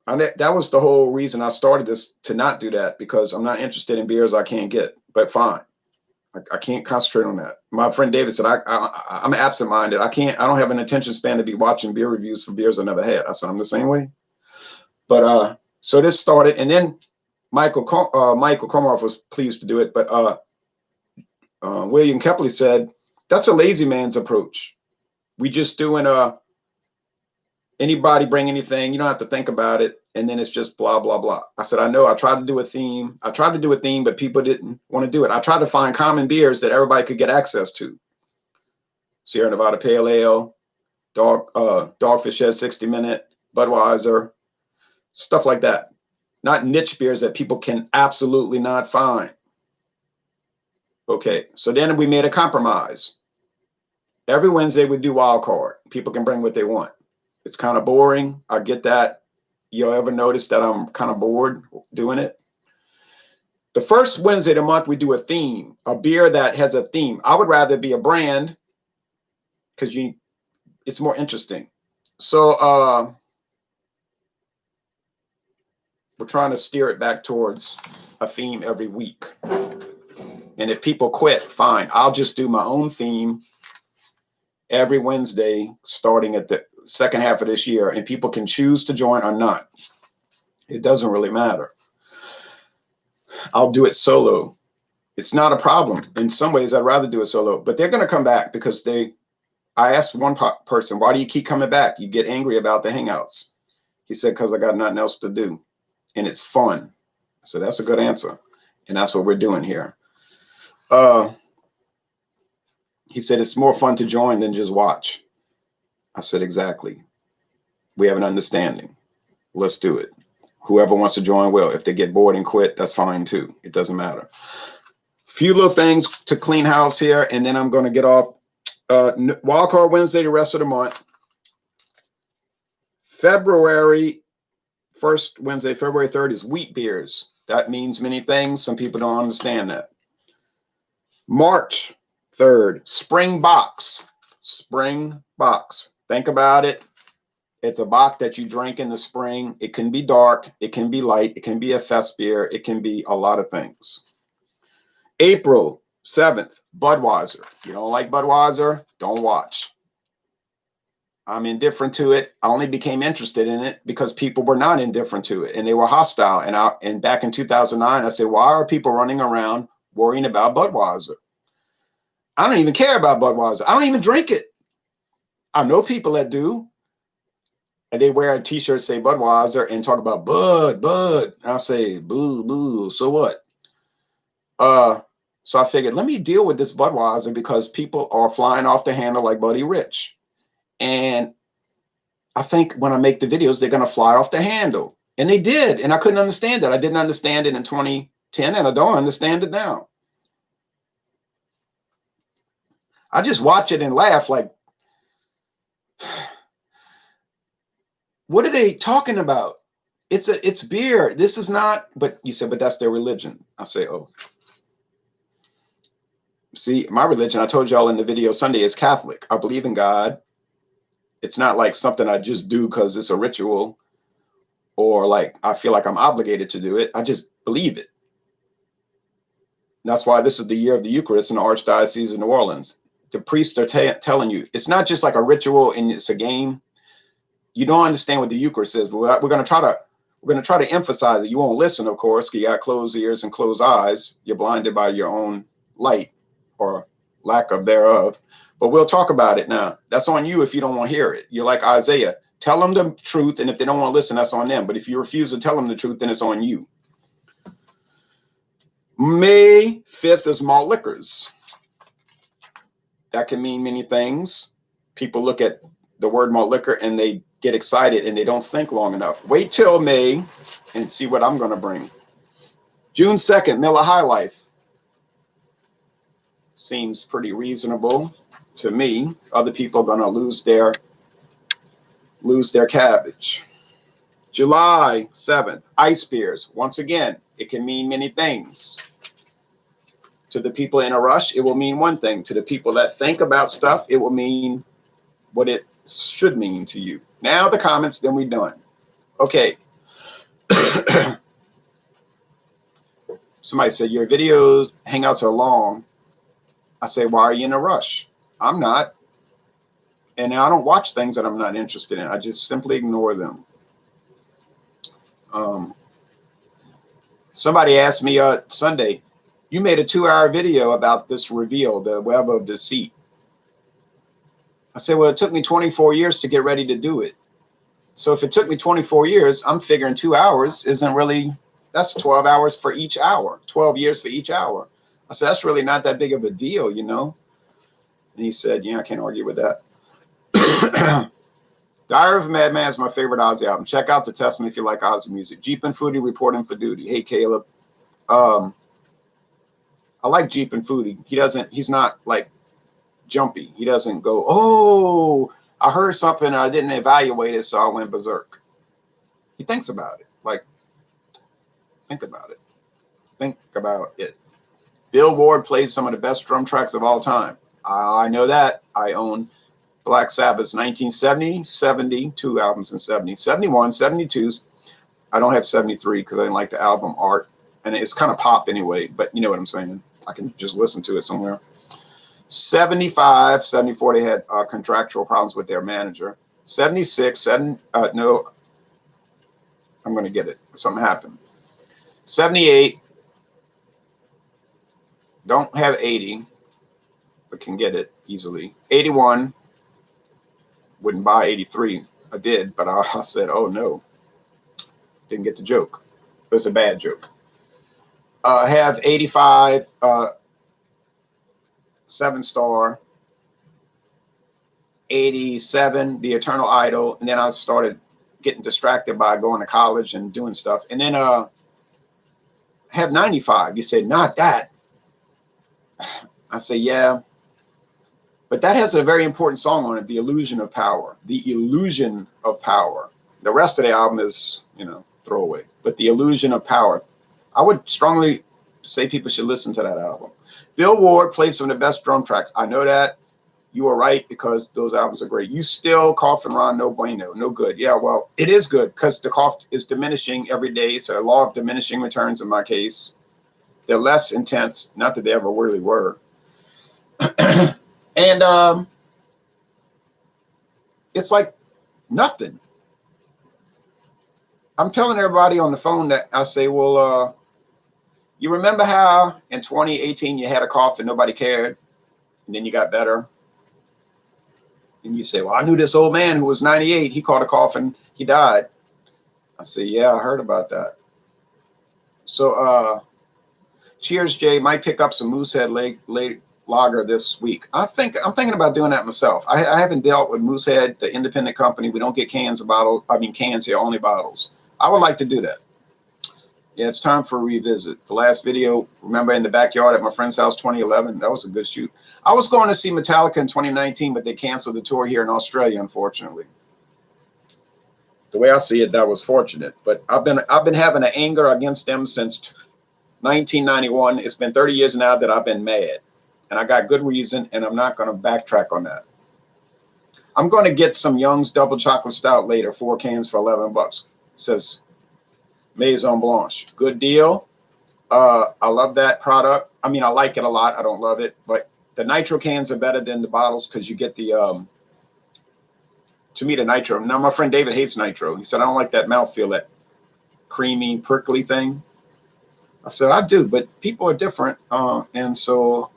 that was the whole reason I started this, to not do that, because I'm not interested in beers I can't get, but fine. I can't concentrate on that. My friend David said, I'm absent-minded. I don't have an attention span to be watching beer reviews for beers I never had. I said, I'm the same way. But so this started, and then Michael Komarov was pleased to do it, but William Kepley said, that's a lazy man's approach. We just doing anybody bring anything, you don't have to think about it, and then it's just blah, blah, blah. I said, I know, I tried to do a theme, but people didn't want to do it. I tried to find common beers that everybody could get access to. Sierra Nevada Pale Ale, Dogfish Head 60 Minute, Budweiser, stuff like that. Not niche beers that people can absolutely not find. Okay, so then we made a compromise. Every Wednesday we do wild card. People can bring what they want. It's kind of boring. I get that. You'll ever notice that I'm kind of bored doing it? The first Wednesday of the month, we do a theme, a beer that has a theme. I would rather be a brand because it's more interesting. So we're trying to steer it back towards a theme every week. And if people quit, fine. I'll just do my own theme every Wednesday, starting at the second half of this year, and people can choose to join or not. It doesn't really matter. I'll do it solo. It's not a problem. In some ways, I'd rather do it solo, but they're going to come back because I asked one person, why do you keep coming back? You get angry about the hangouts. He said, because I got nothing else to do and it's fun. So that's a good answer. And that's what we're doing here. He said, it's more fun to join than just watch. I said, exactly. We have an understanding. Let's do it. Whoever wants to join will. If they get bored and quit, that's fine too. It doesn't matter. Few little things to clean house here, and then I'm going to get off. Wildcard Wednesday the rest of the month. February, first Wednesday, February 3rd is wheat beers. That means many things. Some people don't understand that. March 3rd, spring box. Spring box. Think about it. It's a bock that you drink in the spring. It can be dark. It can be light. It can be a fest beer. It can be a lot of things. April 7th, Budweiser. If you don't like Budweiser, don't watch. I'm indifferent to it. I only became interested in it because people were not indifferent to it and they were hostile. And back in 2009, I said, why are people running around worrying about Budweiser? I don't even care about Budweiser. I don't even drink it. I know people that do. And they wear a t-shirt, say Budweiser, and talk about Bud. And I say, boo, boo. So what? So I figured, let me deal with this Budweiser because people are flying off the handle like Buddy Rich. And I think when I make the videos, they're going to fly off the handle. And they did. And I couldn't understand it. I didn't understand it in 2010, and I don't understand it now. I just watch it and laugh like, what are they talking about? It's beer. This is not, but you said, but that's their religion. I say, oh. See, my religion, I told y'all in the video Sunday, is Catholic. I believe in God. It's not like something I just do because it's a ritual or like I feel like I'm obligated to do it. I just believe it. And that's why this is the year of the Eucharist in the Archdiocese of New Orleans. The priests are telling you, it's not just like a ritual and it's a game. You don't understand what the Eucharist is, but we're going to try to emphasize it. You won't listen, of course, because you got closed ears and closed eyes. You're blinded by your own light or lack of thereof. But we'll talk about it now. That's on you if you don't want to hear it. You're like Isaiah. Tell them the truth, and if they don't want to listen, that's on them. But if you refuse to tell them the truth, then it's on you. May 5th is malt liquors. That can mean many things. People look at the word malt liquor and they get excited and they don't think long enough. Wait till May and see what I'm going to bring. June 2nd, Miller High Life. Seems pretty reasonable to me. Other people are going to lose their cabbage. July 7th, ice beers. Once again, it can mean many things. To the people in a rush, it will mean one thing. To the people that think about stuff, it will mean what it should mean to you. Now the comments, then we're done. Okay. Somebody said, your video hangouts are long. I say, why are you in a rush? I'm not. And I don't watch things that I'm not interested in. I just simply ignore them. Somebody asked me Sunday, you made a 2-hour video about this reveal, the web of deceit. I said, well, it took me 24 years to get ready to do it. So if it took me 24 years, I'm figuring 2 hours isn't really, that's 12 hours for each hour, 12 years for each hour. I said, that's really not that big of a deal, you know? And he said, yeah, I can't argue with that. Diary of a Madman is my favorite Ozzy album. Check out The Testament if you like Ozzy music. Jeep and Foodie reporting for duty. Hey, Caleb. I like Jeep and Foodie. He's not like jumpy. He doesn't go, oh, I heard something and I didn't evaluate it, so I went berserk. He thinks about it. Like, think about it. Think about it. Bill Ward plays some of the best drum tracks of all time. I know that. I own Black Sabbath's 1970, 72 albums in 70, 71, 72s. I don't have 73 because I didn't like the album art. And it's kind of pop anyway, but you know what I'm saying. I can just listen to it somewhere. 75, 74, they had contractual problems with their manager. 76, no, I'm going to get it. something happened. 78, don't have 80, but can get it easily. 81, wouldn't buy 83. I did, but I said, oh no, didn't get the joke. It was a bad joke. Have 85, 7-star, 87, The Eternal Idol, and then I started getting distracted by going to college and doing stuff. And then have 95. You say, not that. I say, yeah. But that has a very important song on it, The Illusion of Power. The Illusion of Power. The rest of the album is, you know, throwaway. But The Illusion of Power. I would strongly say people should listen to that album. Bill Ward played some of the best drum tracks. I know that. You are right, because those albums are great. You Still, Cough and Ron, no bueno, no good. Yeah, well, it is good because the cough is diminishing every day. So a law of diminishing returns in my case. They're less intense. Not that they ever really were. And it's like nothing. I'm telling everybody on the phone that I say, well, you remember how in 2018 you had a cough and nobody cared, and then you got better? And you say, well, I knew this old man who was 98. He caught a cough and he died. I say, yeah, I heard about that. So cheers, Jay. Might pick up some Moosehead late lager this week. I'm thinking about doing that myself. I haven't dealt with Moosehead, the independent company. We don't get cans of bottles. I mean, cans here, only bottles. I would like to do that. Yeah, it's time for a revisit. The last video, remember, in the backyard at my friend's house, 2011, that was a good shoot. I was going to see Metallica in 2019, but they canceled the tour here in Australia, unfortunately. The way I see it, that was fortunate. But I've been having an anger against them since 1991. It's been 30 years now that I've been mad. And I got good reason, and I'm not going to backtrack on that. I'm going to get some Young's Double Chocolate Stout later, 4 cans for $11. It says Maison Blanche. Good deal. I love that product. I mean, I like it a lot. I don't love it, but the nitro cans are better than the bottles because you get the, to me, the nitro. Now, my friend David hates nitro. He said, I don't like that mouthfeel, that creamy, prickly thing. I said, I do, but people are different. And so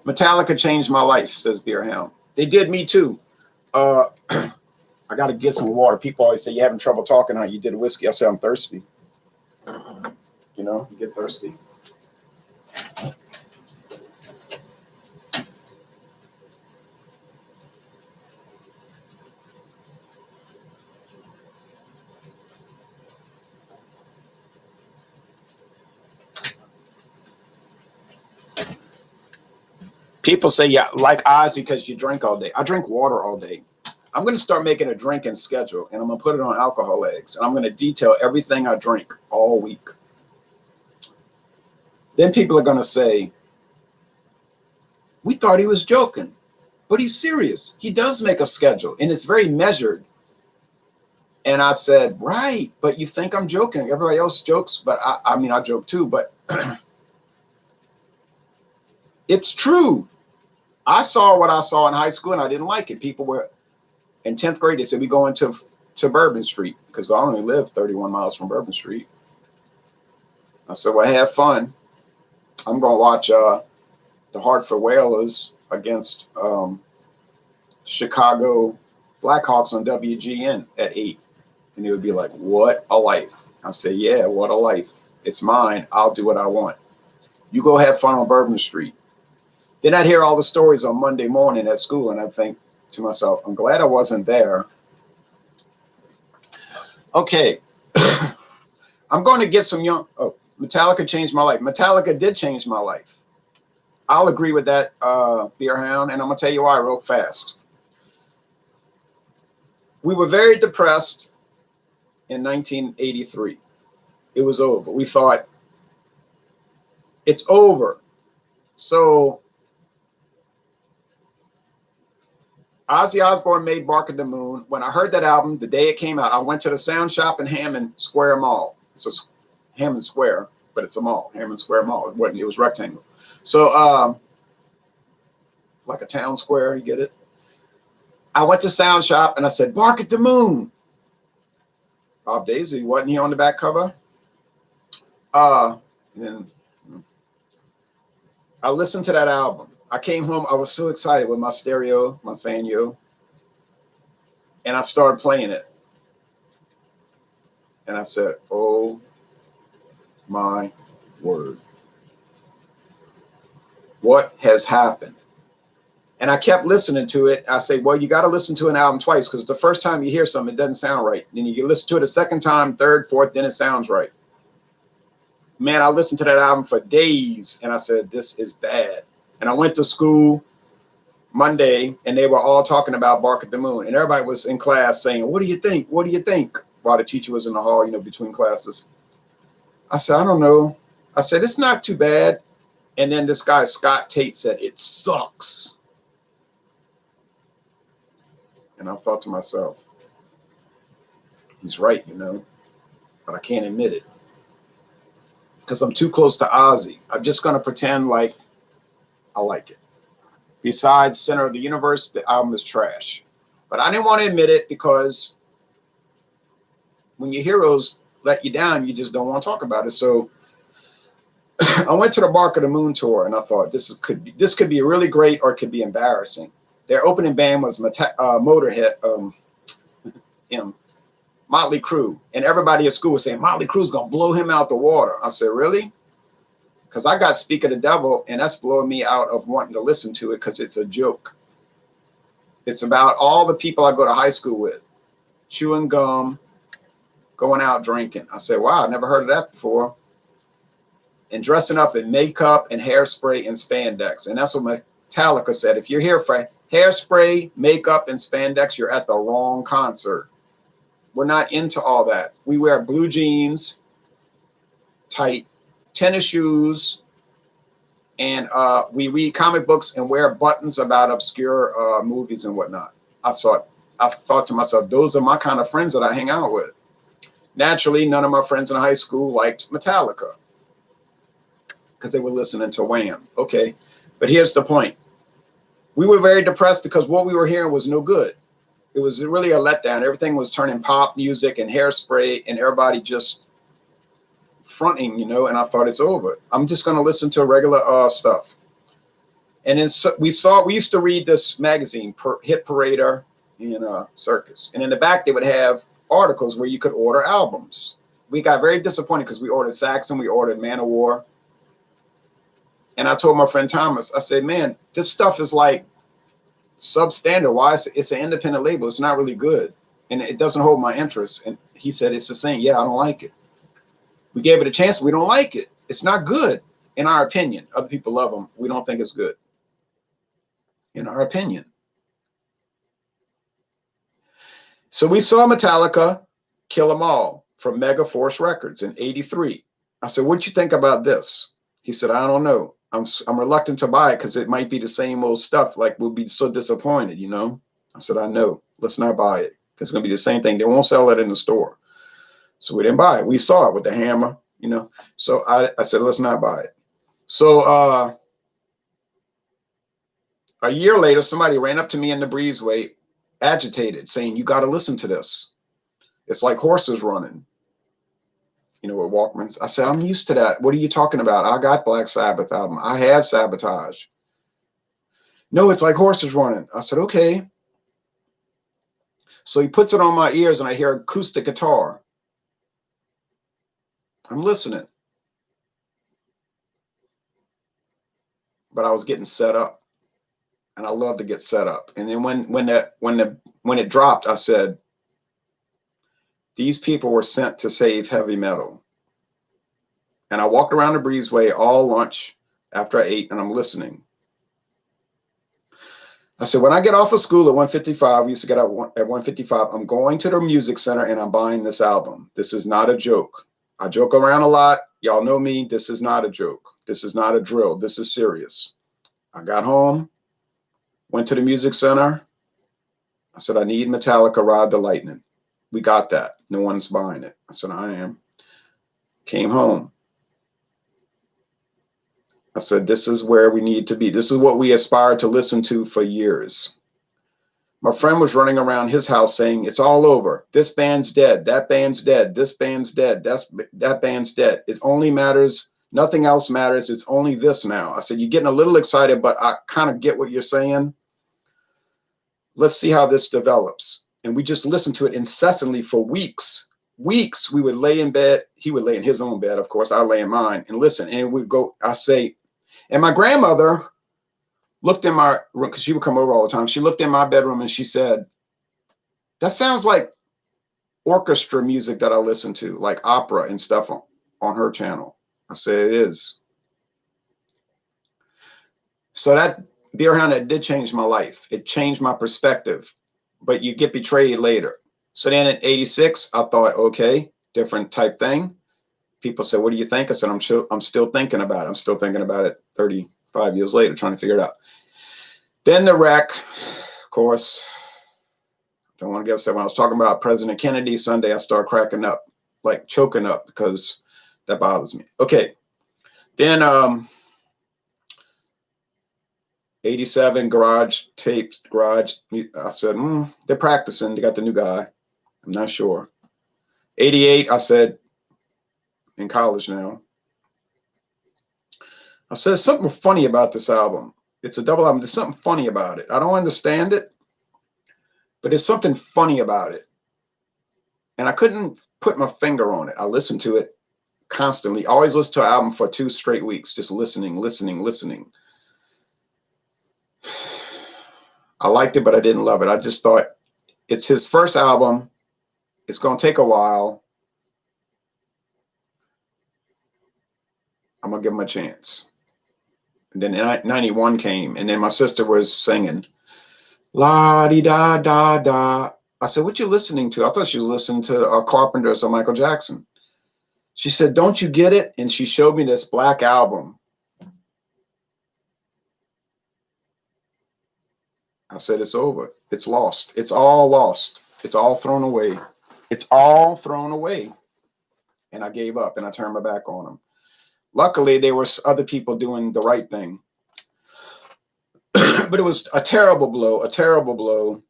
Metallica changed my life, says Beer Hound. They did me too. I got to get some water. People always say, you're having trouble talking, how you did a whiskey. I say, I'm thirsty. You know, you get thirsty. People say, yeah, like Ozzy because you drink all day. I drink water all day. I'm going to start making a drinking schedule, and I'm going to put it on Alcohol Eggs, and I'm going to detail everything I drink all week. Then people are going to say, we thought he was joking, but he's serious. He does make a schedule, and it's very measured. And I said, right, but you think I'm joking. Everybody else jokes, but I mean, I joke too, but it's true. I saw what I saw in high school, and I didn't like it. People were in 10th grade. They said, we going to Bourbon Street, because I only live 31 miles from Bourbon Street. I said, well, have fun. I'm going to watch the Hartford Whalers against Chicago Blackhawks on WGN at 8. And they would be like, what a life. I say, yeah, what a life. It's mine. I'll do what I want. You go have fun on Bourbon Street. Then I'd hear all the stories on Monday morning at school, and I'd think to myself, I'm glad I wasn't there. Okay. I'm going to get some young. Oh, Metallica changed my life. Metallica did change my life. I'll agree with that, Beer Hound, and I'm going to tell you why real fast. We were very depressed in 1983. It was over. We thought, it's over. So Ozzy Osbourne made Bark at the Moon. When I heard that album, the day it came out, I went to the sound shop in Hammond Square Mall. It's a Hammond Square, but it's a mall, Hammond Square Mall. It was rectangle. So like a town square, you get it? I went to sound shop and I said, Bark at the Moon. Bob Daisy, wasn't he on the back cover? And then I listened to that album. I came home. I was so excited with my stereo, my Sanyo, and I started playing it. And I said, "Oh my word, what has happened?" And I kept listening to it. I say, well, you got to listen to an album twice, because the first time you hear something, it doesn't sound right. Then you listen to it a second time, third, fourth, then it sounds right. Man, I listened to that album for days, and I said, this is bad. And I went to school Monday, and they were all talking about Bark at the Moon. And everybody was in class saying, what do you think? What do you think? While the teacher was in the hall, between classes. I said, I don't know. I said, it's not too bad. And then this guy, Scott Tate, said, it sucks. And I thought to myself, he's right, but I can't admit it because I'm too close to Ozzy. I'm just going to pretend like I like it. Besides Center of the Universe, the album is trash. But I didn't want to admit it, because when your heroes let you down, you just don't want to talk about it. So I went to the Bark of the Moon tour, and I thought this could be really great, or it could be embarrassing. Their opening band was Motorhead, Motley Crue, and everybody at school was saying Motley Crue's gonna blow him out the water. I said, really? Because I got Speak of the Devil, and that's blowing me out of wanting to listen to it, because it's a joke. It's about all the people I go to high school with, chewing gum, going out drinking. I said, wow, I never heard of that before. And dressing up in makeup and hairspray and spandex. And that's what Metallica said. If you're here for hairspray, makeup, and spandex, you're at the wrong concert. We're not into all that. We wear blue jeans, tight tennis shoes, and we read comic books and wear buttons about obscure movies and whatnot. I thought to myself, those are my kind of friends that I hang out with. Naturally, none of my friends in high school liked Metallica because they were listening to Wham. Okay, but here's the point. We were very depressed because what we were hearing was no good. It was really a letdown. Everything was turning pop music and hairspray, and everybody just fronting, and I thought, it's over. I'm just going to listen to regular stuff. And then we used to read this magazine, Hit Parader and Circus. And in the back, they would have articles where you could order albums. We got very disappointed because we ordered Saxon, we ordered Man-O-War. And I told my friend Thomas, I said, man, this stuff is like substandard. Why? It's an independent label. It's not really good, and it doesn't hold my interest. And he said, it's the same. Yeah, I don't like it. We gave it a chance. We don't like it. It's not good, in our opinion. Other people love them. We don't think it's good, in our opinion. So we saw Metallica Kill 'Em All from Mega Force Records in '83. I said, what'd you think about this? He said, I don't know. I'm reluctant to buy it because it might be the same old stuff. Like, we'll be so disappointed, I said, I know. Let's not buy it. It's going to be the same thing. They won't sell it in the store. So we didn't buy it. We saw it with the hammer, So I said, let's not buy it. So a year later, somebody ran up to me in the breezeway, agitated, saying, you got to listen to this. It's like horses running. With Walkmans. I said, I'm used to that. What are you talking about? I got Black Sabbath album. I have Sabotage. No, it's like horses running. I said, okay. So he puts it on my ears and I hear acoustic guitar. I'm listening. But I was getting set up. And I love to get set up. And then when it dropped, I said, these people were sent to save heavy metal. And I walked around the breezeway all lunch after I ate, and I'm listening. I said, when I get off of school at 1:55, we used to get out at 1:55, I'm going to the music center and I'm buying this album. This is not a joke. I joke around a lot. Y'all know me. This is not a joke. This is not a drill. This is serious. I got home, went to the music center. I said, I need Metallica Ride the Lightning. We got that. No one's buying it. I said, I am. Came home. I said, this is where we need to be. This is what we aspired to listen to for years. My friend was running around his house saying, it's all over. This band's dead. That band's dead. This band's dead. That band's dead. It only matters. Nothing else matters. It's only this now. I said, you're getting a little excited, but I kind of get what you're saying. Let's see how this develops. And we just listened to it incessantly for weeks. Weeks. We would lay in bed. He would lay in his own bed, of course. I lay in mine and listen. And we'd go, I say, and my grandmother looked in my room, because she would come over all the time. She looked in my bedroom and she said, that sounds like orchestra music that I listen to, like opera and stuff on her channel. I said, it is. So that beer hound, it did change my life. It changed my perspective, but you get betrayed later. So then at 86, I thought, okay, different type thing. People said, what do you think? I said, I'm still thinking about it. I'm still thinking about it 35 years later, trying to figure it out. Then the wreck, of course, don't want to get upset. When I was talking about President Kennedy Sunday, I started cracking up, like choking up, because that bothers me. Okay. Then 87 garage tapes, garage. I said, they're practicing. They got the new guy. I'm not sure. 88, I said, in college now. I said, something funny about this album. It's a double album. There's something funny about it. I don't understand it, but there's something funny about it. And I couldn't put my finger on it. I listened to it constantly. I always listen to an album for 2 straight weeks, just listening. I liked it, but I didn't love it. I just thought, it's his first album. It's going to take a while. I'm going to give him a chance. And then 91 came, and then my sister was singing, la-di-da-da-da. I said, what you listening to? I thought she was listening to Carpenters or Michael Jackson. She said, don't you get it? And she showed me this Black Album. I said, it's over. It's lost. It's all lost. It's all thrown away. It's all thrown away. And I gave up and I turned my back on them. Luckily, there were other people doing the right thing. But it was a terrible blow, a terrible blow.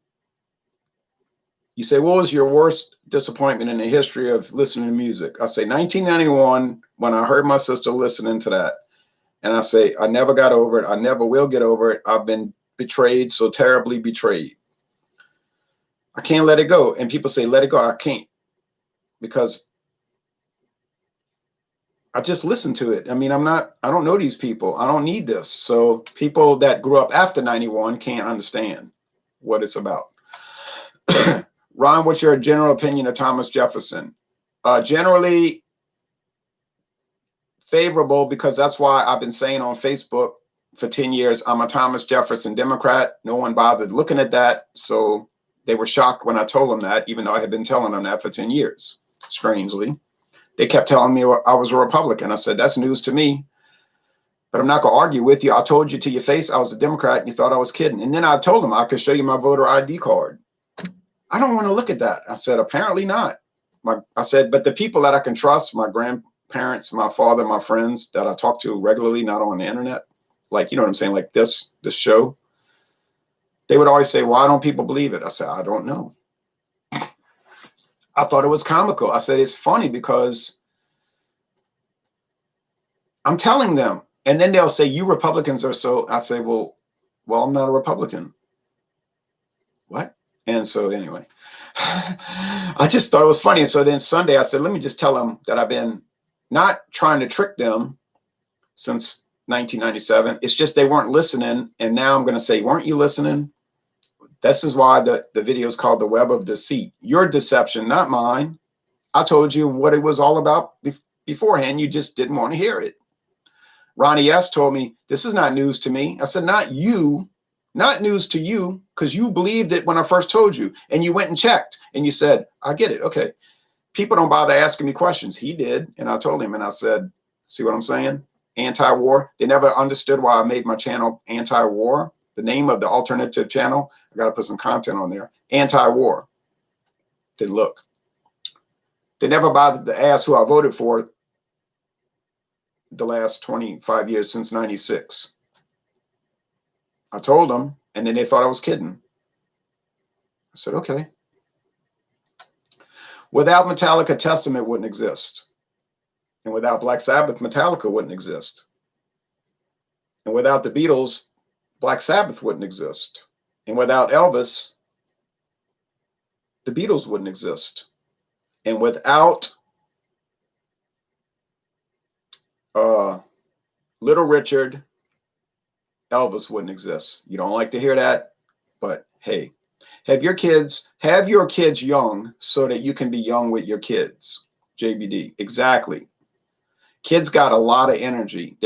You say, what was your worst disappointment in the history of listening to music? I say 1991, when I heard my sister listening to that. And I say, I never got over it. I never will get over it. I've been betrayed, so terribly betrayed. I can't let it go. And people say, let it go. I can't, because I just listen to it. I mean, I don't know these people. I don't need this. So people that grew up after 91 can't understand what it's about. Ron, what's your general opinion of Thomas Jefferson? Generally favorable, because that's why I've been saying on Facebook for 10 years, I'm a Thomas Jefferson Democrat. No one bothered looking at that. So they were shocked when I told them that, even though I had been telling them that for 10 years, strangely. They kept telling me I was a Republican. I said, that's news to me, but I'm not going to argue with you. I told you to your face I was a Democrat and you thought I was kidding. And then I told them I could show you my voter ID card. I don't want to look at that. I said, apparently not. I said, but the people that I can trust, my grandparents, my father, my friends that I talk to regularly, not on the internet, like, you know what I'm saying? Like this show, they would always say, why don't people believe it? I said, I don't know. I thought it was comical. I said, it's funny because I'm telling them. And then they'll say, you Republicans are so. I say, well, I'm not a Republican. What? And so anyway, I just thought it was funny. And so then Sunday I said, let me just tell them that I've been not trying to trick them since 1997. It's just they weren't listening. And now I'm going to say, weren't you listening? This is why the video is called The Web of Deceit. Your deception, not mine. I told you what it was all about beforehand. You just didn't want to hear it. Ronnie S. told me, this is not news to me. I said, not you, not news to you, because you believed it when I first told you. And you went and checked and you said, I get it. Okay. People don't bother asking me questions. He did. And I told him, and I said, see what I'm saying? Anti-war. They never understood why I made my channel Anti-War. The name of the alternative channel, I got to put some content on there. Anti-war. Didn't look. They never bothered to ask who I voted for the last 25 years since 96. I told them, and then they thought I was kidding. said, okay. Without Metallica, Testament wouldn't exist. And without Black Sabbath, Metallica wouldn't exist. And without the Beatles, Black Sabbath wouldn't exist. And without Elvis, the Beatles wouldn't exist. And without Little Richard, Elvis wouldn't exist. You don't like to hear that, but hey, have your kids young so that you can be young with your kids. JBD, exactly. Kids got a lot of energy.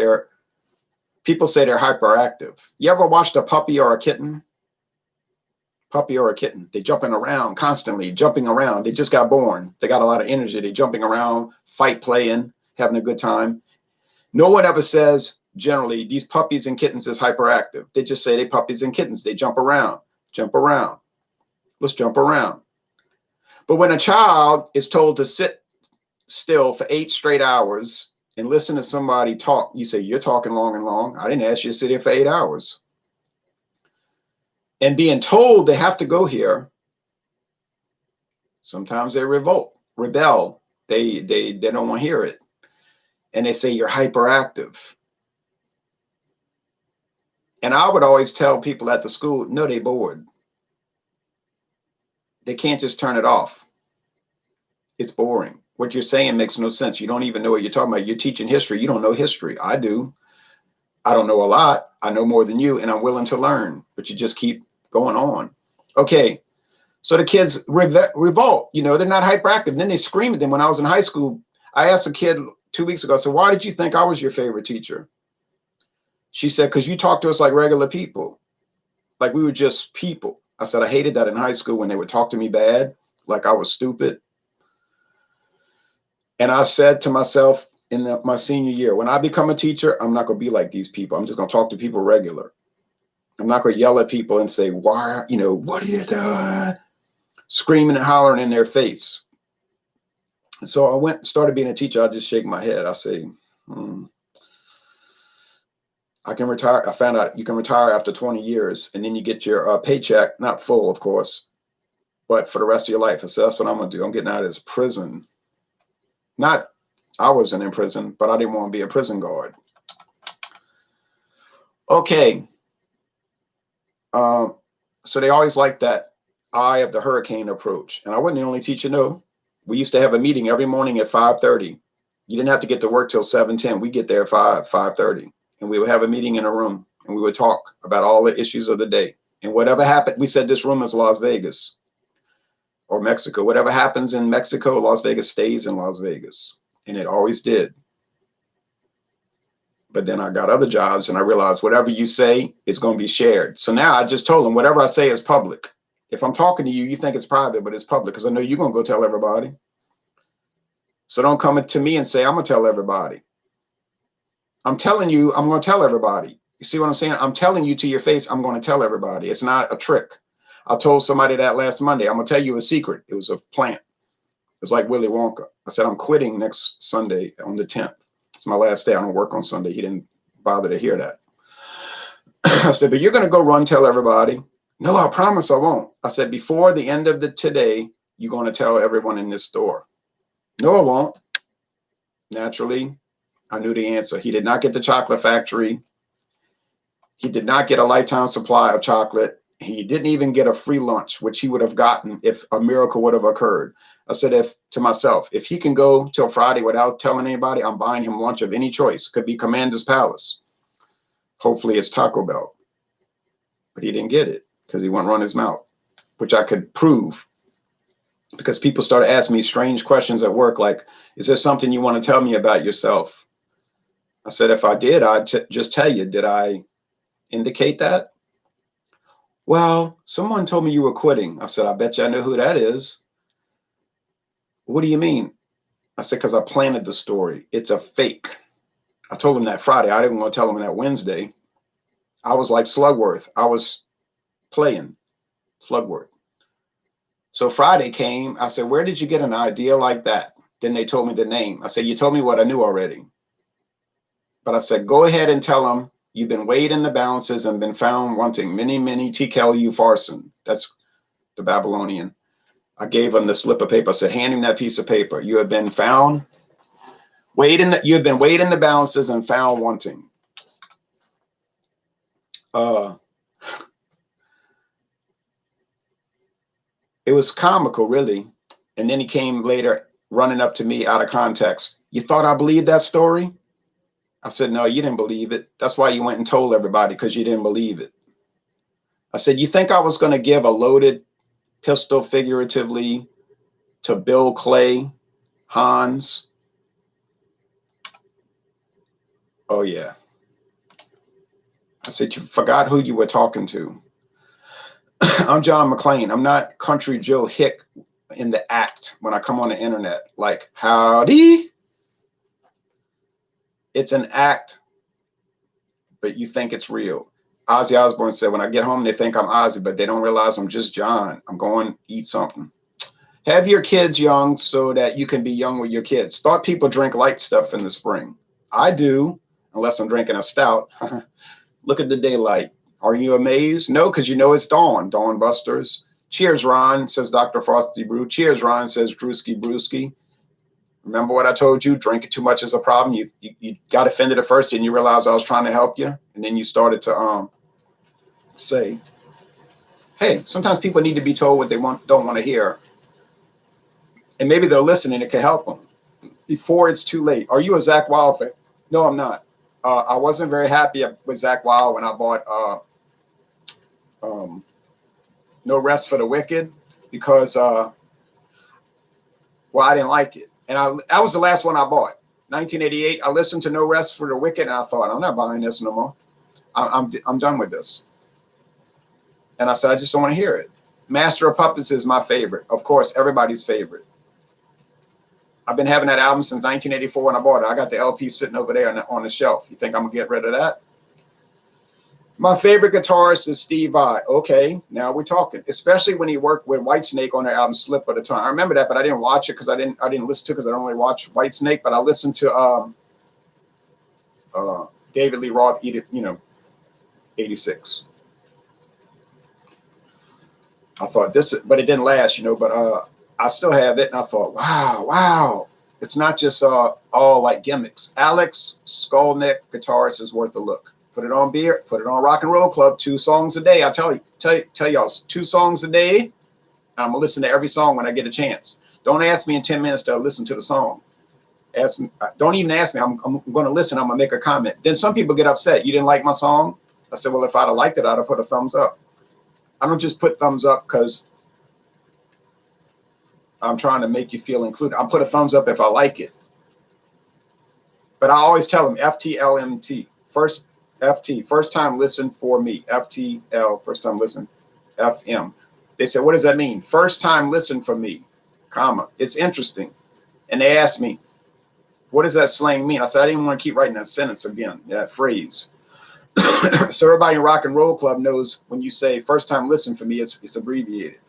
People say they're hyperactive. You ever watched a puppy or a kitten? Puppy or a kitten, they jumping around constantly, jumping around. They just got born. They got a lot of energy. They jumping around, fight, playing, having a good time. No one ever says, generally, these puppies and kittens is hyperactive. They just say they puppies and kittens. They jump around, jump around. Let's jump around. But when a child is told to sit still for 8 straight hours and listen to somebody talk, you say, you're talking long and long. I didn't ask you to sit here for 8 hours. And being told they have to go here, sometimes they rebel. They don't want to hear it. And they say you're hyperactive. And I would always tell people at the school, no, they're bored. They can't just turn it off. It's boring. What you're saying makes no sense. You don't even know what you're talking about. You're teaching history. You don't know history. I do. I don't know a lot. I know more than you, and I'm willing to learn. But you just keep going on. Okay. So the kids revolt. You know, they're not hyperactive. And then they scream at them. When I was in high school, I asked a kid 2 weeks ago, so why did you think I was your favorite teacher? She said, because you talked to us like regular people. Like we were just people. I said, I hated that in high school when they would talk to me bad, like I was stupid. And I said to myself in my senior year, when I become a teacher, I'm not going to be like these people. I'm just going to talk to people regular. I'm not going to yell at people and say, why, you know, what are you doing? Screaming and hollering in their face. And so I went and started being a teacher. I just shake my head. I say, I can retire. I found out you can retire after 20 years and then you get your paycheck, not full, of course, but for the rest of your life. I said, that's what I'm going to do. I'm getting out of this prison. Not, I wasn't in prison, but I didn't want to be a prison guard. Okay. So they always like that eye of the hurricane approach. And I wasn't the only teacher, no. We used to have a meeting every morning at 5:30. You didn't have to get to work till 7:10. We get there at 5:30. And we would have a meeting in a room and we would talk about all the issues of the day. And whatever happened, we said this room is Las Vegas or Mexico. Whatever happens in Mexico, Las Vegas stays in Las Vegas. And it always did. But then I got other jobs and I realized whatever you say is going to be shared. So now I just told them whatever I say is public. If I'm talking to you, you think it's private, but it's public because I know you're going to go tell everybody. So don't come to me and say, I'm going to tell everybody. I'm telling you, I'm going to tell everybody. You see what I'm saying? I'm telling you to your face, I'm going to tell everybody. It's not a trick. I told somebody that last Monday. I'm going to tell you a secret. It was a plant. It was like Willy Wonka. I said, I'm quitting next Sunday on the 10th. It's my last day. I don't work on Sunday. He didn't bother to hear that. I said, but you're going to go run, tell everybody. No, I promise I won't. I said, before the end of the today, you're going to tell everyone in this store. No, I won't. Naturally, I knew the answer. He did not get the chocolate factory. He did not get a lifetime supply of chocolate. He didn't even get a free lunch, which he would have gotten if a miracle would have occurred. I said to myself, if he can go till Friday without telling anybody, I'm buying him lunch of any choice. Could be Commander's Palace. Hopefully it's Taco Bell. But he didn't get it because he wouldn't run his mouth, which I could prove. Because people started asking me strange questions at work, like, is there something you want to tell me about yourself? I said, if I did, I'd just tell you. Did I indicate that? Well, someone told me you were quitting. I said, I bet you I know who that is. What do you mean? I said, because I planted the story. It's a fake. I told him that Friday. I didn't want to tell him that Wednesday. I was like Slugworth. I was playing Slugworth. So Friday came. I said, where did you get an idea like that? Then they told me the name. I said, you told me what I knew already. But I said, go ahead and tell them you've been weighed in the balances and been found wanting many, many TKLU farson. That's the Babylonian. I gave him the slip of paper. I said, hand him that piece of paper. You have been found, you have been weighed in the balances and found wanting. It was comical, really. And then he came later running up to me out of context. You thought I believed that story? I said, no, you didn't believe it. That's why you went and told everybody, because you didn't believe it. I said, you think I was going to give a loaded pistol, figuratively, to Bill Clay, Hans? Oh, yeah. I said, you forgot who you were talking to. I'm John McClane. I'm not Country Joe Hick in the act when I come on the internet. Like, howdy. It's an act, but you think it's real. Ozzy Osbourne said, when I get home, they think I'm Ozzy, but they don't realize I'm just John. I'm going to eat something. Have your kids young so that you can be young with your kids. Thought people drink light stuff in the spring. I do, unless I'm drinking a stout. Look at the daylight. Are you amazed? No, because you know it's dawn. Dawn busters. Cheers, Ron, says Dr. Frosty Brew. Cheers, Ron, says Drewski Brewski. Remember what I told you? Drinking too much is a problem. You got offended at first, and you realized I was trying to help you. And then you started to say, hey, sometimes people need to be told what they don't want to hear. And maybe they'll listen and it can help them before it's too late. Are you a Zach Wild fan? No, I'm not. I wasn't very happy with Zach Wild when I bought No Rest for the Wicked because, well, I didn't like it. And that was the last one I bought. 1988, I listened to No Rest for the Wicked, and I thought, I'm not buying this no more. I'm done with this. And I said, I just don't want to hear it. Master of Puppets is my favorite. Of course, everybody's favorite. I've been having that album since 1984 when I bought it. I got the LP sitting over there on the shelf. You think I'm going to get rid of that? My favorite guitarist is Steve Vai. Okay, now we're talking. Especially when he worked with Whitesnake on their album Slip of the Tongue. I remember that, but I didn't watch it because I didn't listen to it because I don't really watch Whitesnake. But I listened to David Lee Roth, 86. I thought this, but it didn't last, but I still have it. And I thought, wow. It's not just all like gimmicks. Alex Skolnick, guitarist, is worth a look. Put it on beer, put it on Rock and Roll Club, 2 songs a day. I tell y'all, 2 songs a day. I'm gonna listen to every song when I get a chance. Don't ask me in 10 minutes to listen to the song. Ask me, don't even ask me. I'm going to listen. I'm gonna make a comment. Then some people get upset. You didn't like my song? I said, well, if I'd have liked it, I'd have put a thumbs up. I don't just put thumbs up because I'm trying to make you feel included. I'll put a thumbs up if I like it. But I always tell them FTLMT. First FT, first time listen for me. FTL, first time listen. FM. They said, what does that mean? First time listen for me, comma. It's interesting. And they asked me, what does that slang mean? I said, I didn't want to keep writing that sentence again, that phrase. So everybody in Rock and Roll Club knows when you say first time listen for me, it's abbreviated.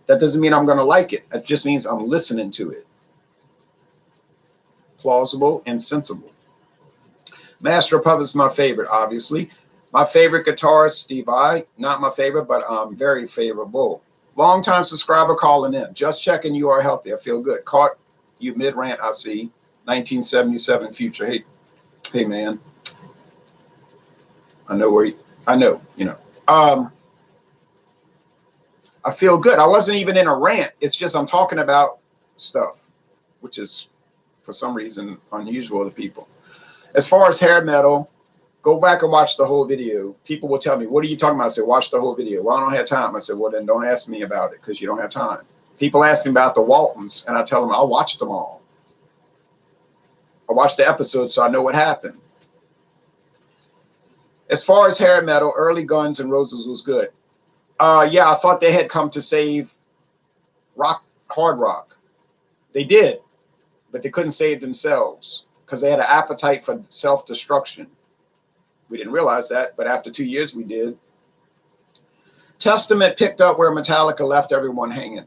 That doesn't mean I'm going to like it. It just means I'm listening to it. Plausible and sensible. Master of Puppets is my favorite, obviously. My favorite guitarist, Steve Vai. Not my favorite, but very favorable. Long-time subscriber calling in. Just checking you are healthy. I feel good. Caught you mid-rant, I see. 1977 future. Hey, man. I know, I feel good. I wasn't even in a rant. It's just I'm talking about stuff, which is, for some reason, unusual to people. As far as hair metal, go back and watch the whole video. People will tell me, what are you talking about? I said, watch the whole video. Well, I don't have time. I said, well, then don't ask me about it because you don't have time. People ask me about the Waltons, and I tell them I'll watch them all. I watched the episode, so I know what happened. As far as hair metal, early Guns N' Roses was good. Yeah, I thought they had come to save hard rock. They did, but they couldn't save themselves because they had an appetite for self-destruction. We didn't realize that, but after 2 years, we did. Testament picked up where Metallica left everyone hanging.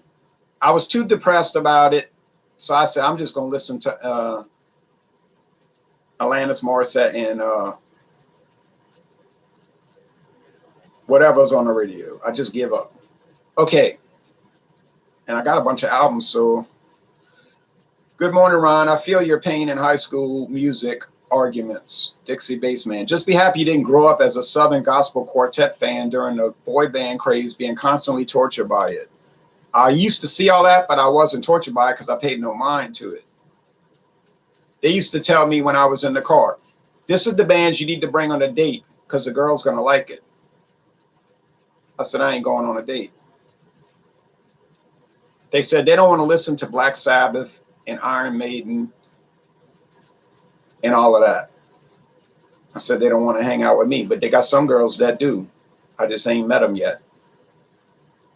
I was too depressed about it, so I said, I'm just going to listen to Alanis Morissette and whatever's on the radio. I just give up. Okay. And I got a bunch of albums. So good morning, Ron. I feel your pain in high school music arguments. Dixie Bassman. Just be happy you didn't grow up as a Southern gospel quartet fan during the boy band craze, being constantly tortured by it. I used to see all that, but I wasn't tortured by it because I paid no mind to it. They used to tell me when I was in the car, this is the bands you need to bring on a date because the girl's going to like it. I said, I ain't going on a date. They said they don't want to listen to Black Sabbath and Iron Maiden and all of that. I said they don't want to hang out with me, but they got some girls that do. I just ain't met them yet.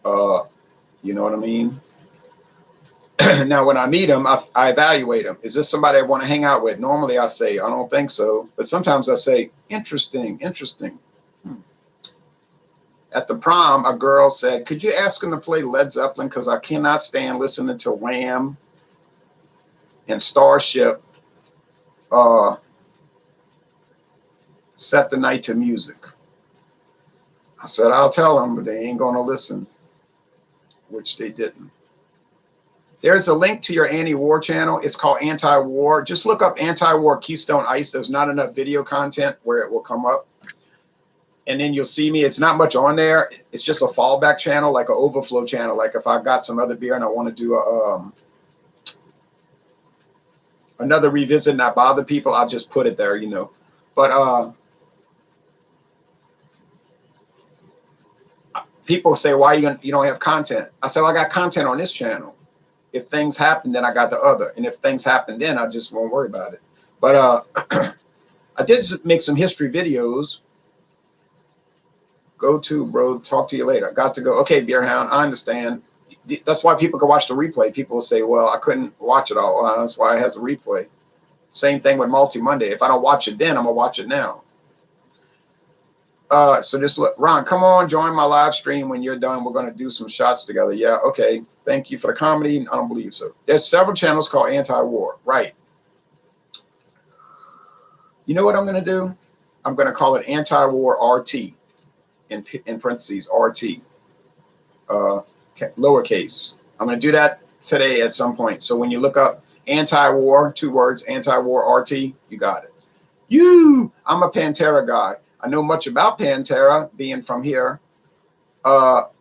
You know what I mean? Now, when I meet them, I evaluate them. Is this somebody I want to hang out with? Normally, I say, I don't think so. But sometimes I say, interesting, interesting. At the prom, a girl said, could you ask him to play Led Zeppelin? Because I cannot stand listening to Wham and Starship set the night to music. I said, I'll tell them, but they ain't going to listen, which they didn't. There's a link to your anti-war channel. It's called Anti-War. Just look up Anti-War Keystone Ice. There's not enough video content where it will come up. And then you'll see me. It's not much on there. It's just a fallback channel, like an overflow channel. Like if I've got some other beer and I want to do another revisit and not bother people, I'll just put it there, you know. But people say, why you don't have content? I said, well, I got content on this channel. If things happen, then I got the other. And if things happen, then I just won't worry about it. But I did make some history videos. Go to, bro. Talk to you later. Got to go. Okay, Beer Hound, I understand. That's why people can watch the replay. People will say, well, I couldn't watch it all. Well, that's why it has a replay. Same thing with Multi Monday. If I don't watch it then, I'm going to watch it now. So just look, Ron, come on, join my live stream when you're done. We're going to do some shots together. Yeah, okay. Thank you for the comedy. I don't believe so. There's several channels called Anti-War. Right. You know what I'm going to do? I'm going to call it Anti-War RT in parentheses, RT, lowercase. I'm going to do that today at some point. So when you look up Anti-War, 2 words, Anti-War RT, you got it. I'm a Pantera guy. I know much about Pantera, being from here, but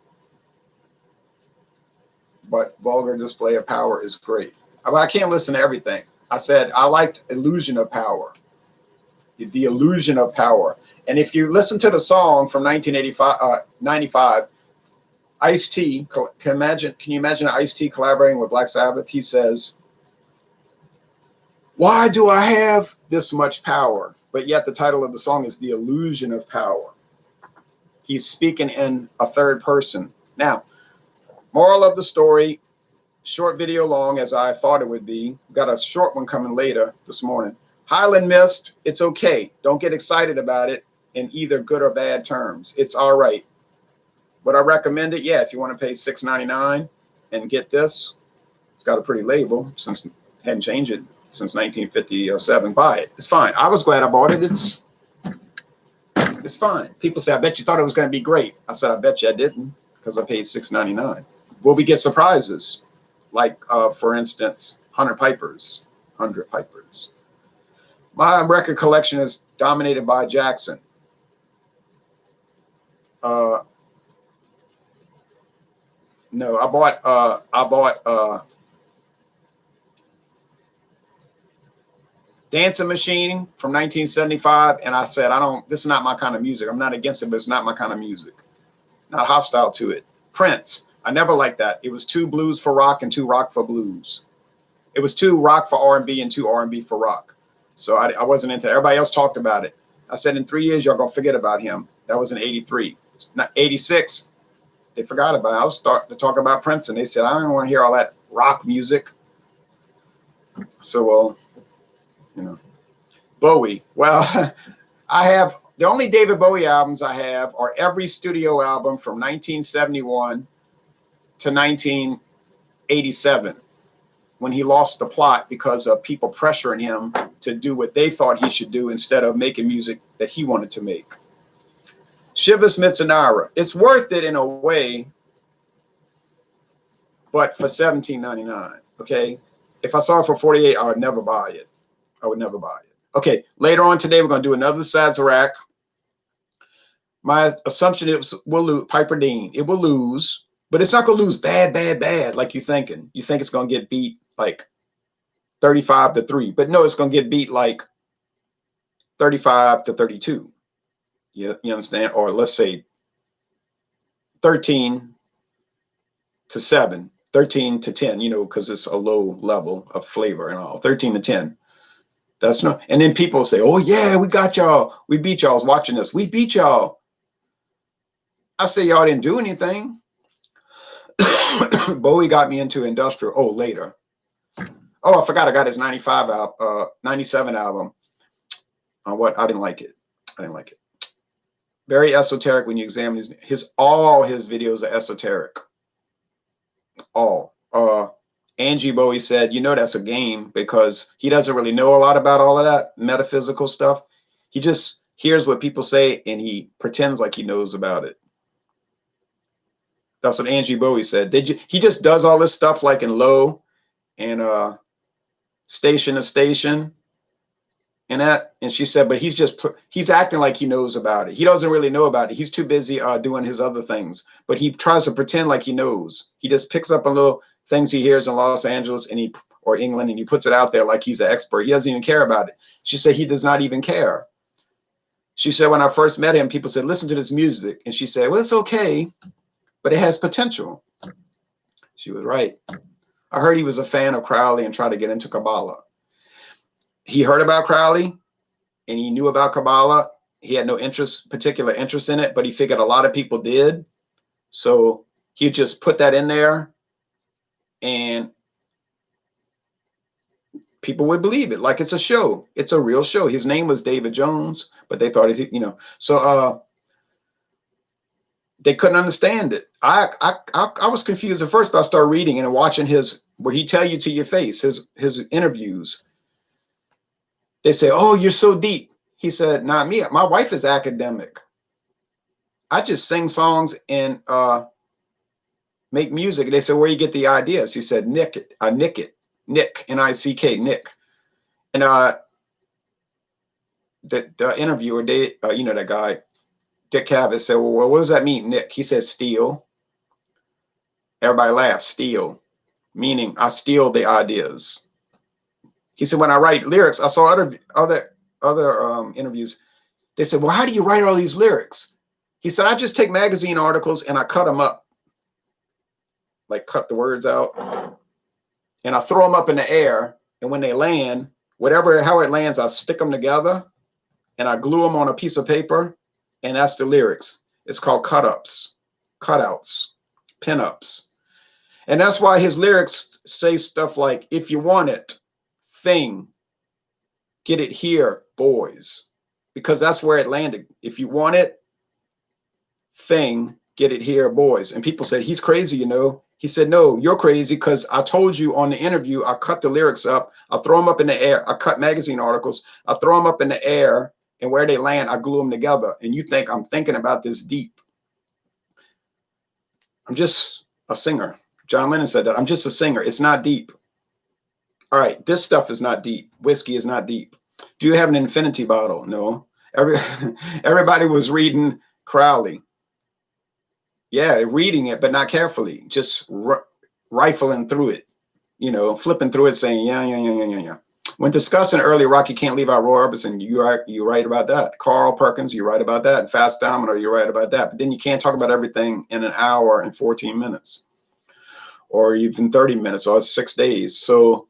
Vulgar Display of Power is great. But I can't listen to everything. I said I liked Illusion of Power, the Illusion of Power. And if you listen to the song from 1995, Ice-T, can you imagine Ice-T collaborating with Black Sabbath? He says, why do I have this much power? But yet the title of the song is The Illusion of Power. He's speaking in a third person. Now, moral of the story, short video long as I thought it would be. Got a short one coming later this morning. Highland missed. It's okay. Don't get excited about it in either good or bad terms. It's all right. Would I recommend it? Yeah, if you want to pay $6.99 and get this, it's got a pretty label since hadn't changed it since 1957. Buy it. It's fine. I was glad I bought it. It's fine. People say, I bet you thought it was going to be great. I said, I bet you I didn't, because I paid $6.99. Will we get surprises? Like, for instance, 100 Pipers. My record collection is dominated by Jackson. No, I bought Dancing Machine from 1975, and I said, this is not my kind of music. I'm not against it, but it's not my kind of music. Not hostile to it. Prince, I never liked that. It was 2 blues for rock and 2 rock for blues. It was 2 rock for R&B and 2 R&B for rock. So I wasn't into it. Everybody else talked about it. I said, in 3 years, y'all gonna forget about him. That was in 83. Not 86. They forgot about it. I was starting to talk about Prince, and they said, I don't want to hear all that rock music. So, well, you know, Bowie. Well, I have the only David Bowie albums I have are every studio album from 1971 to 1987, when he lost the plot because of people pressuring him to do what they thought he should do instead of making music that he wanted to make. Chivas Mizunara. It's worth it in a way, but for $17.99. Okay. If I saw it for 48, I would never buy it. I would never buy it. Okay. Later on today, we're going to do another Sazerac. My assumption is we'll lose Piper Dean. It will lose, but it's not going to lose bad like you're thinking. You think it's going to get beat like 35-3, but no, it's going to get beat like 35-32. You understand? Or let's say 13-7, 13-10, you know, because it's a low level of flavor and all. 13-10. That's no. And then people say, oh, yeah, we got y'all. We beat y'all. I was watching this. We beat y'all. I say y'all didn't do anything. Bowie got me into industrial. Oh, later. Oh, I forgot I got his 97 album. What? I didn't like it. Very esoteric when you examine all his videos are esoteric. All. Angie Bowie said, you know, that's a game because he doesn't really know a lot about all of that metaphysical stuff. He just hears what people say and he pretends like he knows about it. That's what Angie Bowie said. He just does all this stuff like in low and station to station and that. And she said, but he's acting like he knows about it. He doesn't really know about it. He's too busy doing his other things, but he tries to pretend like he knows. He just picks up a little things he hears in Los Angeles or England, and he puts it out there like he's an expert. He doesn't even care about it. She said he does not even care. She said when I first met him, people said, listen to this music. And she said, well, it's okay, but it has potential. She was right. I heard he was a fan of Crowley and tried to get into Kabbalah. He heard about Crowley and he knew about Kabbalah. He had no particular interest in it, but he figured a lot of people did. So he just put that in there and people would believe it. Like it's a show. It's a real show. His name was David Jones, but they thought, you know, so they couldn't understand it. I was confused at first, but I started reading and watching where he tell you to your face, his interviews. They say, oh, you're so deep. He said, not me. My wife is academic. I just sing songs and make music. They said, where you get the ideas? He said, Nick, N-I-C-K, Nick. And the interviewer, you know, that guy, Dick Cavett said, well, what does that mean, Nick? He said, steal. Everybody laughed, steal, meaning I steal the ideas. He said, when I write lyrics, I saw other interviews. They said, well, how do you write all these lyrics? He said, I just take magazine articles and I cut them up, like cut the words out, and I throw them up in the air. And when they land, how it lands, I stick them together and I glue them on a piece of paper. And that's the lyrics. It's called cutouts, pinups. And that's why his lyrics say stuff like, if you want it, thing, get it here, boys, because that's where it landed. If you want it, thing, get it here, boys. And people said, he's crazy, you know. He said, no, you're crazy because I told you on the interview, I cut the lyrics up, I throw them up in the air, I cut magazine articles, I throw them up in the air, and where they land, I glue them together. And you think I'm thinking about this deep. I'm just a singer. John Lennon said that. I'm just a singer. It's not deep. All right, this stuff is not deep. Whiskey is not deep. Do you have an infinity bottle? No. Everybody was reading Crowley. Yeah, reading it, but not carefully. Just rifling through it, you know, flipping through it, saying, yeah. When discussing early rock, you can't leave out Roy Orbison. You're right about that. Carl Perkins, you're right about that. Fast Domino, you're right about that. But then you can't talk about everything in an hour and 14 minutes. Or even 30 minutes, or 6 days. So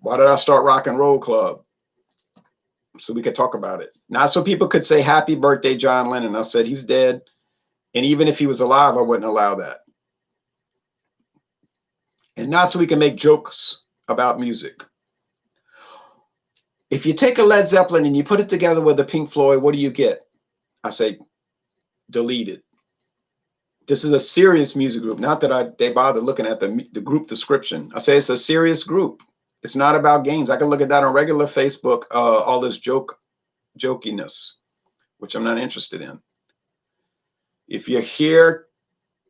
why did I start Rock and Roll Club? So we could talk about it. Not so people could say, happy birthday, John Lennon. I said, he's dead. And even if he was alive, I wouldn't allow that. And not so we can make jokes about music. If you take a Led Zeppelin and you put it together with a Pink Floyd, what do you get? I say, delete it. This is a serious music group. Not that they bother looking at the group description. I say it's a serious group. It's not about games. I can look at that on regular Facebook, all this jokiness, which I'm not interested in. If you're here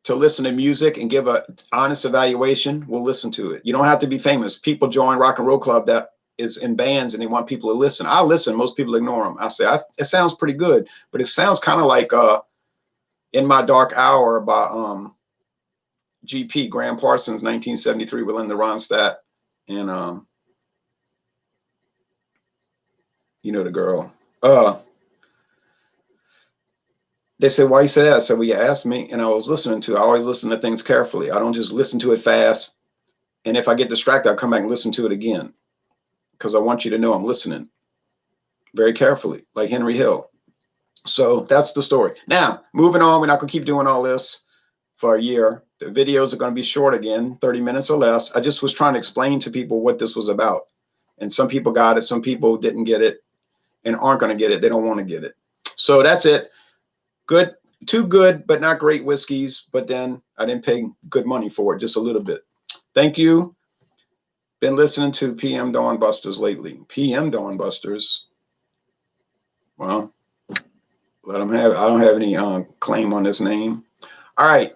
to listen to music and give a honest evaluation, we'll listen to it. You don't have to be famous. People join Rock and Roll Club that is in bands and they want people to listen. I listen. Most people ignore them. I say, it sounds pretty good, but it sounds kind of like In My Dark Hour by GP, Graham Parsons, 1973, with Linda Ronstadt. And you know the girl. They said, why you say that? I said, well, you asked me, and I was listening to it. I always listen to things carefully. I don't just listen to it fast. And if I get distracted, I'll come back and listen to it again, because I want you to know I'm listening very carefully, like Henry Hill. So that's the story. Now, moving on, we're not going to keep doing all this for a year. The videos are going to be short again, 30 minutes or less. I just was trying to explain to people what this was about. And some people got it. Some people didn't get it and aren't going to get it. They don't want to get it. So that's it. Good, 2 good, but not great whiskeys. But then I didn't pay good money for it, just a little bit. Thank you. Been listening to PM Dawn Busters lately. PM Dawn Busters. Well, let them have it. I don't have any claim on this name. All right.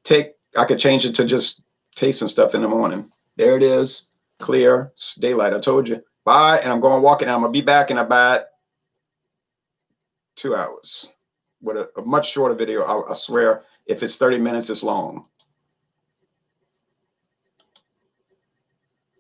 I could change it to just tasting stuff in the morning. There it is. Clear. It's daylight. I told you. Bye. And I'm going walking. I'm going to be back in about 2 hours with a much shorter video. I swear, if it's 30 minutes, it's long.